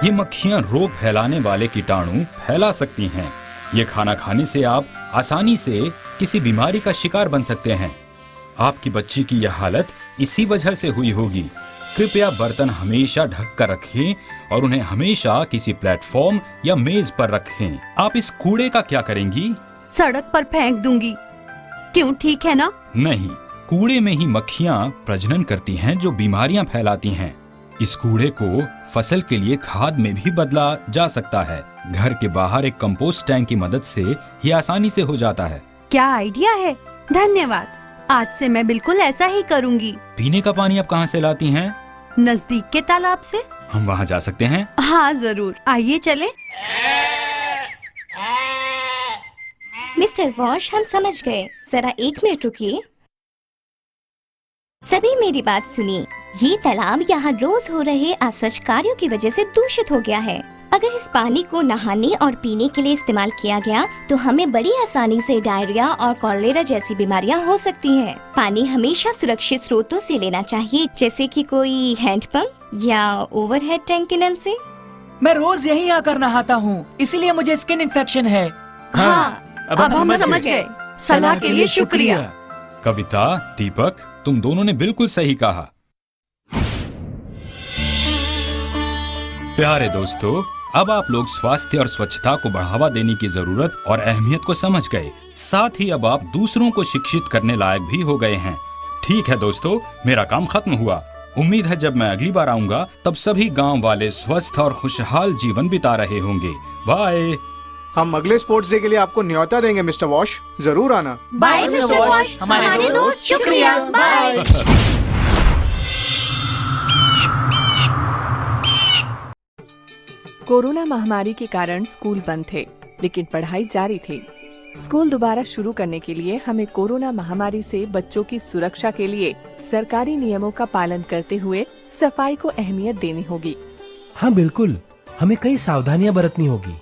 ये मक्खियां रोग फैलाने वाले कीटाणु फैला सकती हैं। ये खाना खाने से आप आसानी से किसी बीमारी का शिकार बन सकते हैं। आपकी बच्ची की यह हालत इसी वजह से हुई होगी। कृपया बर्तन हमेशा ढक कर रखें और उन्हें हमेशा किसी प्लेटफॉर्म या मेज पर रखें। आप इस कूड़े का क्या करेंगी? सड़क पर फेंक दूंगी। क्यों, ठीक है ना? नहीं, कूड़े में ही मक्खियां प्रजनन करती हैं जो बीमारियां फैलाती हैं। इस कूड़े को फसल के लिए खाद में भी बदला जा सकता है। घर के बाहर एक कंपोस्ट टैंक की मदद से ये आसानी से हो जाता है। क्या आइडिया है, धन्यवाद। आज से मैं बिल्कुल ऐसा ही करूंगी। पीने का पानी आप कहाँ से लाती हैं? नजदीक के तालाब से। हम वहाँ जा सकते हैं? हाँ जरूर, आइए चले। मिस्टर वॉश, हम समझ गए, जरा 1 मिनट रुकिए। सभी मेरी बात सुनिए। ये तालाब यहाँ रोज हो रहे अस्वच्छ कार्यों की वजह से दूषित हो गया है। अगर इस पानी को नहाने और पीने के लिए इस्तेमाल किया गया तो हमें बड़ी आसानी से डायरिया और कॉलेरा जैसी बीमारियां हो सकती हैं। पानी हमेशा सुरक्षित स्रोतों से लेना चाहिए, जैसे कि कोई हैंडपंप या ओवरहेड टैंक के नल से। मैं रोज यहीं आकर नहाता हूँ, इसीलिए मुझे स्किन इन्फेक्शन है। हाँ, अब हम समझ गए। सलाह के लिए शुक्रिया। कविता, दीपक, तुम दोनों ने बिल्कुल सही कहा। प्यारे दोस्तों, अब आप लोग स्वास्थ्य और स्वच्छता को बढ़ावा देने की जरूरत और अहमियत को समझ गए। साथ ही अब आप दूसरों को शिक्षित करने लायक भी हो गए हैं। ठीक है दोस्तों, मेरा काम खत्म हुआ। उम्मीद है जब मैं अगली बार आऊंगा तब सभी गांव वाले स्वस्थ और खुशहाल जीवन बिता रहे होंगे। बाय। हम अगले स्पोर्ट्स डे के लिए आपको न्योता देंगे मिस्टर वॉश, जरूर आना। बाय मिस्टर वॉश, हमारे दोस्त, शुक्रिया, बाय। कोरोना महामारी के कारण स्कूल बंद थे, लेकिन पढ़ाई जारी थी। स्कूल दोबारा शुरू करने के लिए हमें कोरोना महामारी से बच्चों की सुरक्षा के लिए सरकारी नियमों का पालन करते हुए सफाई को अहमियत देनी होगी। हाँ बिल्कुल, हमें कई सावधानियां बरतनी होगी।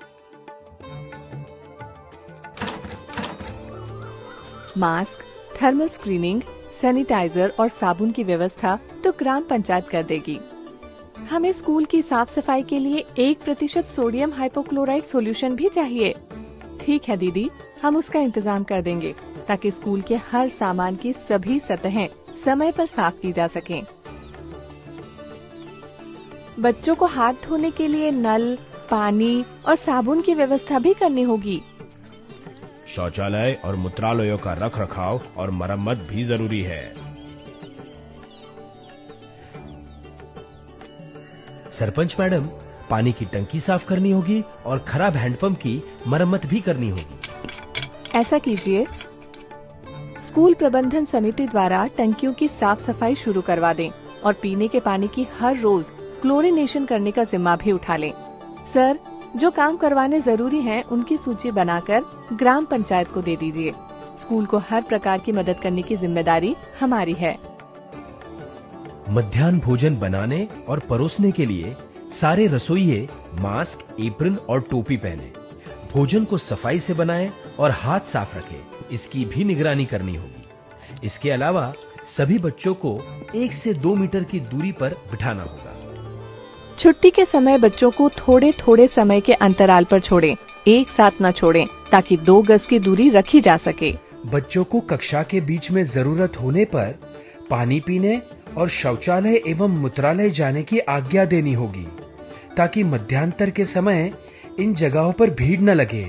मास्क, थर्मल स्क्रीनिंग, सैनिटाइजर और साबुन की व्यवस्था तो ग्राम पंचायत कर देगी। हमें स्कूल की साफ सफाई के लिए 1% सोडियम हाइपोक्लोराइड सॉल्यूशन भी चाहिए। ठीक है दीदी, हम उसका इंतजाम कर देंगे ताकि स्कूल के हर सामान की सभी सतहें समय पर साफ की जा सकें। बच्चों को हाथ धोने के लिए नल, पानी और साबुन की व्यवस्था भी करनी होगी। शौचालय और मूत्रालयों का रखरखाव और मरम्मत भी जरूरी है। सरपंच मैडम, पानी की टंकी साफ करनी होगी और खराब हैंडपंप की मरम्मत भी करनी होगी। ऐसा कीजिए, स्कूल प्रबंधन समिति द्वारा टंकियों की साफ सफाई शुरू करवा दें और पीने के पानी की हर रोज क्लोरिनेशन करने का जिम्मा भी उठा लें। सर, जो काम करवाने जरूरी हैं, उनकी सूची बनाकर ग्राम पंचायत को दे दीजिए। स्कूल को हर प्रकार की मदद करने की जिम्मेदारी हमारी है। मध्याह्न भोजन बनाने और परोसने के लिए सारे रसोइये मास्क, एप्रन और टोपी पहने। भोजन को सफाई से बनाएं और हाथ साफ रखें, इसकी भी निगरानी करनी होगी। इसके अलावा सभी बच्चों को 1 से 2 मीटर की दूरी पर बिठाना होगा। छुट्टी के समय बच्चों को थोड़े थोड़े समय के अंतराल पर छोड़ें, एक साथ न छोड़ें, ताकि 2 गज की दूरी रखी जा सके। बच्चों को कक्षा के बीच में जरूरत होने पर पानी पीने और शौचालय एवं मूत्रालय जाने की आज्ञा देनी होगी, ताकि मध्यांतर के समय इन जगहों पर भीड़ न लगे।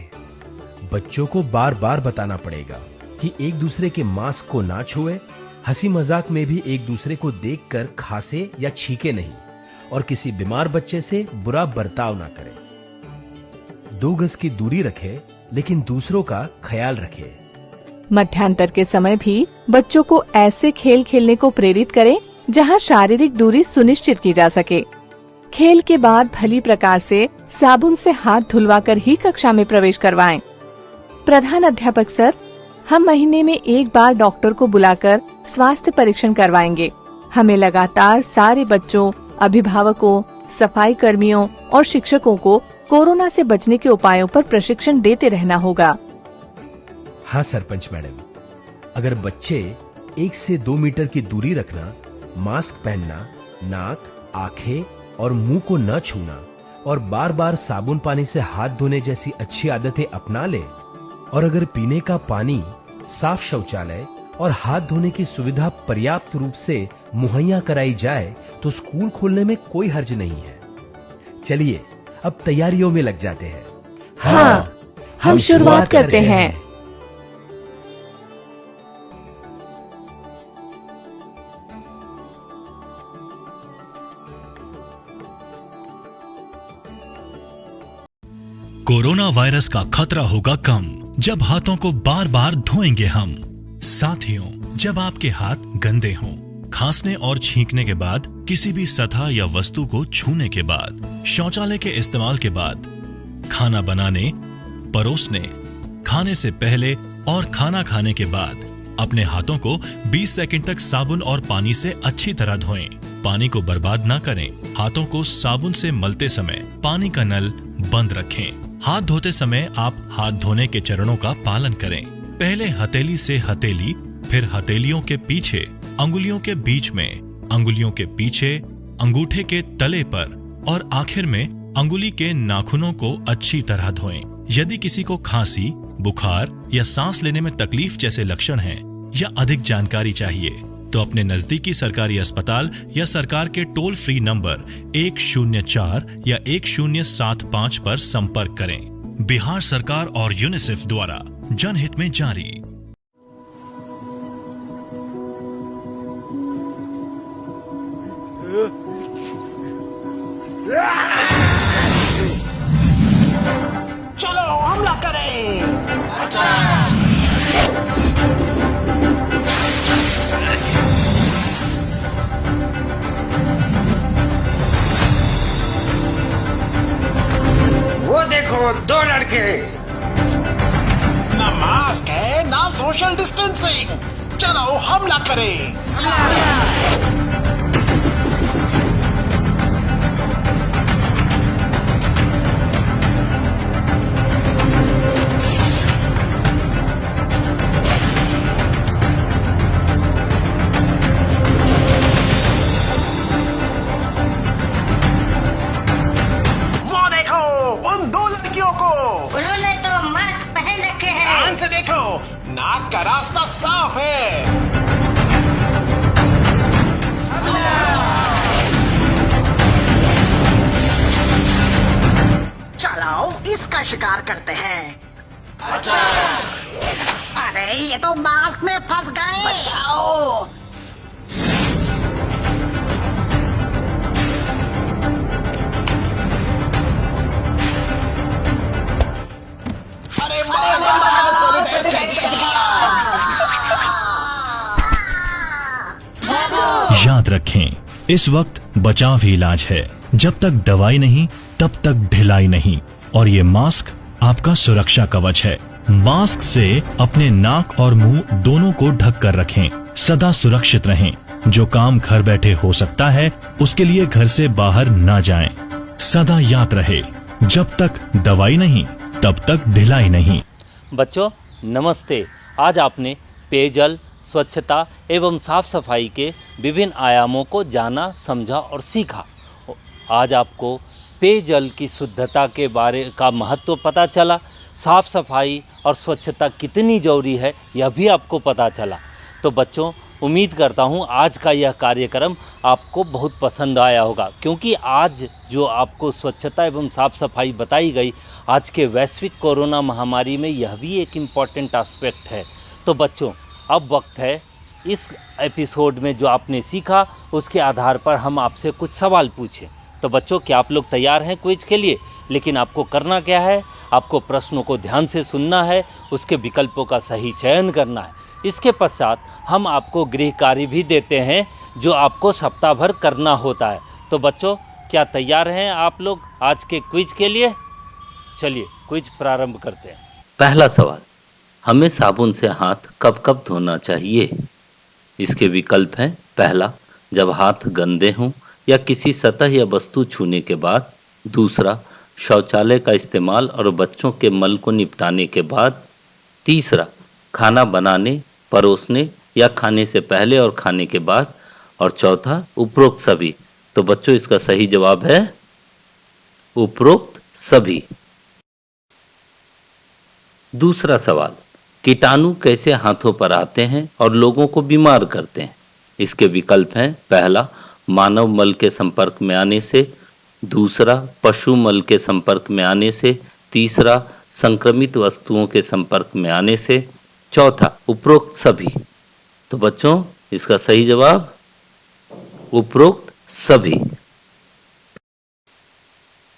बच्चों को बार बार बताना पड़ेगा कि एक दूसरे के मास्क को ना छुए, हंसी मजाक में भी एक दूसरे को देखकर खांसे या छींके नहीं, और किसी बीमार बच्चे से बुरा बर्ताव ना करें। 2 गज की दूरी रखें, लेकिन दूसरों का ख्याल रखें। मध्यांतर के समय भी बच्चों को ऐसे खेल खेलने को प्रेरित करें जहां शारीरिक दूरी सुनिश्चित की जा सके। खेल के बाद भली प्रकार से साबुन से हाथ धुलवाकर ही कक्षा में प्रवेश करवाएं। प्रधान अध्यापक सर, हम महीने में 1 बार डॉक्टर को बुलाकर स्वास्थ्य परीक्षण करवाएंगे। हमें लगातार सारे बच्चों, अभिभावकों, सफाई कर्मियों और शिक्षकों को कोरोना से बचने के उपायों पर प्रशिक्षण देते रहना होगा। हाँ सरपंच मैडम, अगर बच्चे 1 से 2 मीटर की दूरी रखना, मास्क पहनना, नाक, आंखें और मुंह को न छूना और बार बार साबुन पानी से हाथ धोने जैसी अच्छी आदतें अपना ले, और अगर पीने का पानी, साफ शौचालय और हाथ धोने की सुविधा पर्याप्त रूप से मुहैया कराई जाए तो स्कूल खोलने में कोई हर्ज नहीं है। चलिए अब तैयारियों में लग जाते हैं। हाँ, हम शुरुआत करते हैं। कोरोना वायरस का खतरा होगा कम जब हाथों को बार बार धोएंगे हम। साथियों, जब आपके हाथ गंदे हों, खांसने और छींकने के बाद, किसी भी सतह या वस्तु को छूने के बाद, शौचालय के इस्तेमाल के बाद, खाना बनाने, परोसने, खाने से पहले और खाना खाने के बाद अपने हाथों को 20 सेकंड तक साबुन और पानी से अच्छी तरह धोएं। पानी को बर्बाद न करें। हाथों को साबुन से मलते समय पानी का नल बंद रखें। हाथ धोते समय आप हाथ धोने के चरणों का पालन करें। पहले हथेली से हथेली, फिर हथेलियों के पीछे, अंगुलियों के बीच में, अंगुलियों के पीछे, अंगूठे के तले पर और आखिर में अंगुली के नाखूनों को अच्छी तरह धोएं। यदि किसी को खांसी, बुखार या सांस लेने में तकलीफ जैसे लक्षण हैं या अधिक जानकारी चाहिए तो अपने नजदीकी सरकारी अस्पताल या सरकार के टोल फ्री नंबर 104 या 1075 पर संपर्क करें। बिहार सरकार और यूनिसेफ द्वारा जनहित में जारी। चलो हमला करें। वो देखो दो लड़के। ना मास्क है ना सोशल डिस्टेंसिंग। चलो हमला करें। उन्होंने तो मास्क पहन रखे हैं। ध्यान से देखो, नाक का रास्ता साफ है। चलो इसका शिकार करते हैं। अरे ये तो मास्क में फंस गए। बचाओ। याद रखें, इस वक्त बचाव ही इलाज है। जब तक दवाई नहीं तब तक ढिलाई नहीं। और ये मास्क आपका सुरक्षा कवच है। मास्क से अपने नाक और मुंह दोनों को ढक कर रखें। सदा सुरक्षित रहें। जो काम घर बैठे हो सकता है उसके लिए घर से बाहर ना जाएं। सदा याद रहे, जब तक दवाई नहीं तब तक ढिलाई नहीं। बच्चों नमस्ते। आज आपने पेयजल, स्वच्छता एवं साफ सफाई के विभिन्न आयामों को जाना, समझा और सीखा। आज आपको पेयजल की शुद्धता के बारे का महत्व पता चला। साफ सफाई और स्वच्छता कितनी ज़रूरी है यह भी आपको पता चला। तो बच्चों उम्मीद करता हूँ आज का यह कार्यक्रम आपको बहुत पसंद आया होगा, क्योंकि आज जो आपको स्वच्छता एवं साफ सफाई बताई गई, आज के वैश्विक कोरोना महामारी में यह भी एक इम्पॉर्टेंट एस्पेक्ट है। तो बच्चों अब वक्त है इस एपिसोड में जो आपने सीखा उसके आधार पर हम आपसे कुछ सवाल पूछें। तो बच्चों क्या आप लोग तैयार हैं क्विज के लिए? लेकिन आपको करना क्या है, आपको प्रश्नों को ध्यान से सुनना है, उसके विकल्पों का सही चयन करना है। इसके पश्चात हम आपको गृह कार्य भी देते हैं जो आपको सप्ताह भर करना होता है। तो बच्चों क्या तैयार हैं आप लोग आज के क्विज के लिए? चलिए क्विज प्रारंभ करते हैं। पहला सवाल, हमें साबुन से हाथ कब कब धोना चाहिए? इसके विकल्प हैं, पहला जब हाथ गंदे हों या किसी सतह या वस्तु छूने के बाद, दूसरा शौचालय का इस्तेमाल और बच्चों के मल को निपटाने के बाद, तीसरा खाना बनाने, परोसने या खाने से पहले और खाने के बाद, और चौथा उपरोक्त सभी। तो बच्चों इसका सही जवाब है उपरोक्त सभी। दूसरा सवाल, कीटाणु कैसे हाथों पर आते हैं और लोगों को बीमार करते हैं? इसके विकल्प हैं, पहला मानव मल के संपर्क में आने से, दूसरा पशु मल के संपर्क में आने से, तीसरा संक्रमित वस्तुओं के संपर्क में आने से, चौथा उपरोक्त सभी। तो बच्चों इसका सही जवाब उपरोक्त सभी।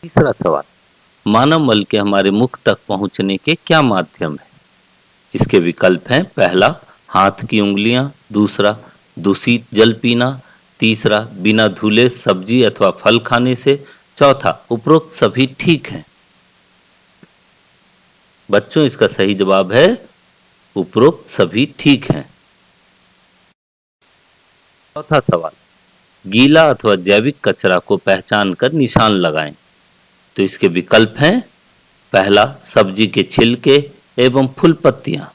तीसरा सवाल, मानव मल के हमारे मुख तक पहुंचने के क्या माध्यम है? इसके विकल्प हैं, पहला हाथ की उंगलियां, दूसरा दूषित जल पीना, तीसरा बिना धुले सब्जी अथवा फल खाने से, चौथा उपरोक्त सभी ठीक हैं। बच्चों इसका सही जवाब है उपरोक्त सभी ठीक हैं। चौथा सवाल, गीला अथवा जैविक कचरा को पहचान कर निशान लगाएं। तो इसके विकल्प हैं, पहला सब्जी के छिलके एवं फूल पत्तियां,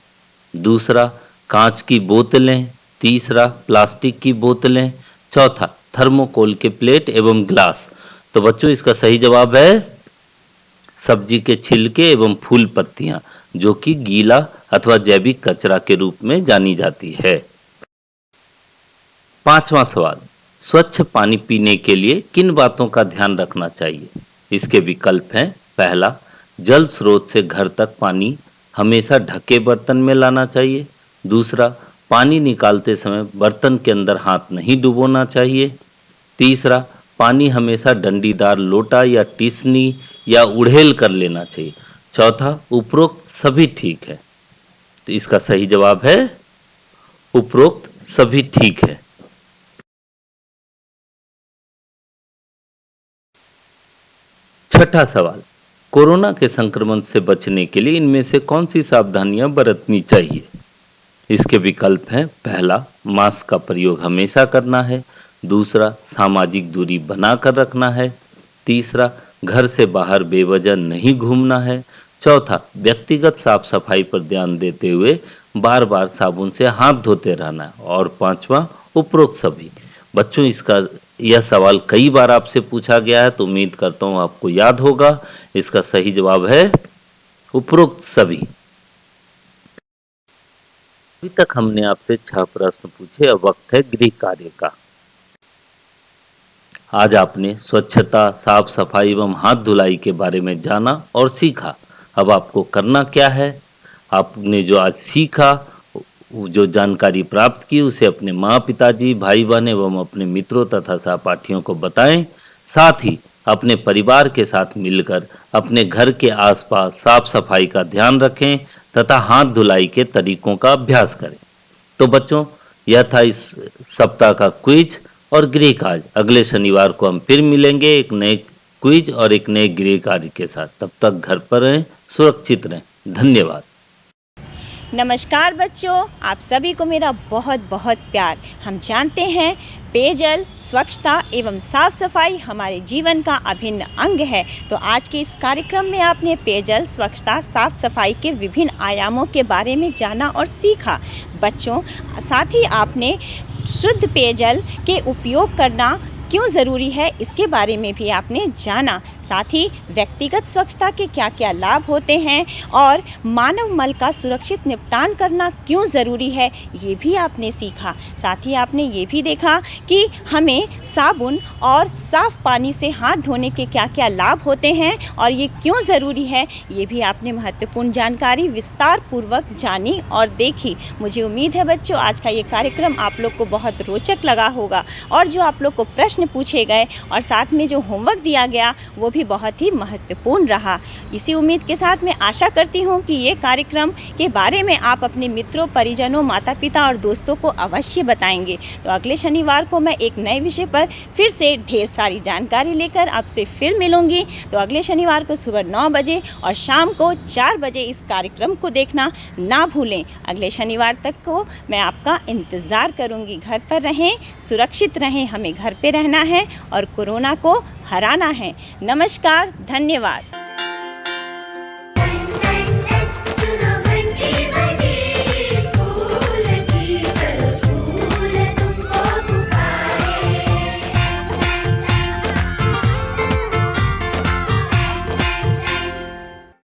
दूसरा कांच की बोतलें, तीसरा प्लास्टिक की बोतलें, चौथा थर्मोकोल के प्लेट एवं ग्लास। तो बच्चों इसका सही जवाब है सब्जी के छिलके एवं फूल पत्तियां, जो कि गीला अथवा जैविक कचरा के रूप में जानी जाती है। 5वां सवाल, स्वच्छ पानी पीने के लिए किन बातों का ध्यान रखना चाहिए? इसके विकल्प हैं, पहला, जल स्रोत से घर तक पानी हमेशा ढके बर्तन में लाना चाहिए। दूसरा, पानी निकालते समय बर्तन के अंदर हाथ नहीं डुबोना चाहिए। तीसरा, पानी हमेशा डंडीदार लोटा या टीसनी या उड़ेल कर लेना चाहिए। चौथा, उपरोक्त सभी ठीक है। तो इसका सही जवाब है उपरोक्त सभी ठीक है। छठा सवाल, कोरोना के संक्रमण से बचने के लिए इनमें से कौन सी सावधानियां बरतनी चाहिए? इसके विकल्प हैं, पहला, मास्क का प्रयोग हमेशा करना है। दूसरा, सामाजिक दूरी बनाकर रखना है। तीसरा, घर से बाहर बेवजह नहीं घूमना है। चौथा, व्यक्तिगत साफ सफाई पर ध्यान देते हुए बार बार साबुन से हाथ धोते रहना है। और पांचवा, उपरोक्त सभी। बच्चों, यह सवाल कई बार आपसे पूछा गया है, तो उम्मीद करता हूं आपको याद होगा। इसका सही जवाब है उपरोक्त सभी। अभी तक हमने आपसे 6 प्रश्न पूछे, अब वक्त है गृह कार्य का। आज आपने स्वच्छता, साफ सफाई एवं हाथ धुलाई के बारे में जाना और सीखा। अब आपको करना क्या है? आपने जो आज सीखा, जो जानकारी प्राप्त की, उसे अपने माँ पिताजी, भाई बहन एवं अपने मित्रों तथा सहपाठियों को बताएं। साथ ही अपने परिवार के साथ मिलकर अपने घर के आसपास साफ सफाई का ध्यान रखें तथा हाथ धुलाई के तरीकों का अभ्यास करें। तो बच्चों, यह था इस सप्ताह का क्विज और गृह कार्य। अगले शनिवार को हम फिर मिलेंगे एक नए क्विज और एक नए गृह कार्य के साथ। तब तक घर पर रहें, सुरक्षित रहें। धन्यवाद। नमस्कार बच्चों, आप सभी को मेरा बहुत बहुत प्यार। हम जानते हैं पेयजल, स्वच्छता एवं साफ सफाई हमारे जीवन का अभिन्न अंग है। तो आज के इस कार्यक्रम में आपने पेयजल, स्वच्छता, साफ सफाई के विभिन्न आयामों के बारे में जाना और सीखा। बच्चों, साथ ही आपने शुद्ध पेयजल के उपयोग करना क्यों ज़रूरी है, इसके बारे में भी आपने जाना। साथ ही व्यक्तिगत स्वच्छता के क्या क्या लाभ होते हैं और मानव मल का सुरक्षित निपटान करना क्यों ज़रूरी है, ये भी आपने सीखा। साथ ही आपने ये भी देखा कि हमें साबुन और साफ़ पानी से हाथ धोने के क्या क्या लाभ होते हैं और ये क्यों ज़रूरी है, ये भी आपने महत्वपूर्ण जानकारी विस्तार पूर्वक जानी और देखी। मुझे उम्मीद है बच्चों, आज का ये कार्यक्रम आप लोग को बहुत रोचक लगा होगा और जो आप लोग को प्रश्न पूछे गए और साथ में जो होमवर्क दिया गया वो भी बहुत ही महत्वपूर्ण रहा। इसी उम्मीद के साथ मैं आशा करती हूँ कि ये कार्यक्रम के बारे में आप अपने मित्रों, परिजनों, माता पिता और दोस्तों को अवश्य बताएंगे। तो अगले शनिवार को मैं एक नए विषय पर फिर से ढेर सारी जानकारी लेकर आपसे फिर मिलूंगी। तो अगले शनिवार को सुबह 9 बजे और शाम को 4 बजे इस कार्यक्रम को देखना ना भूलें। अगले शनिवार तक को मैं आपका इंतज़ार करूँगी। घर पर रहें, सुरक्षित रहें, हमें घर पर रहना है और कोरोना को हराना है। नमस्कार, धन्यवाद।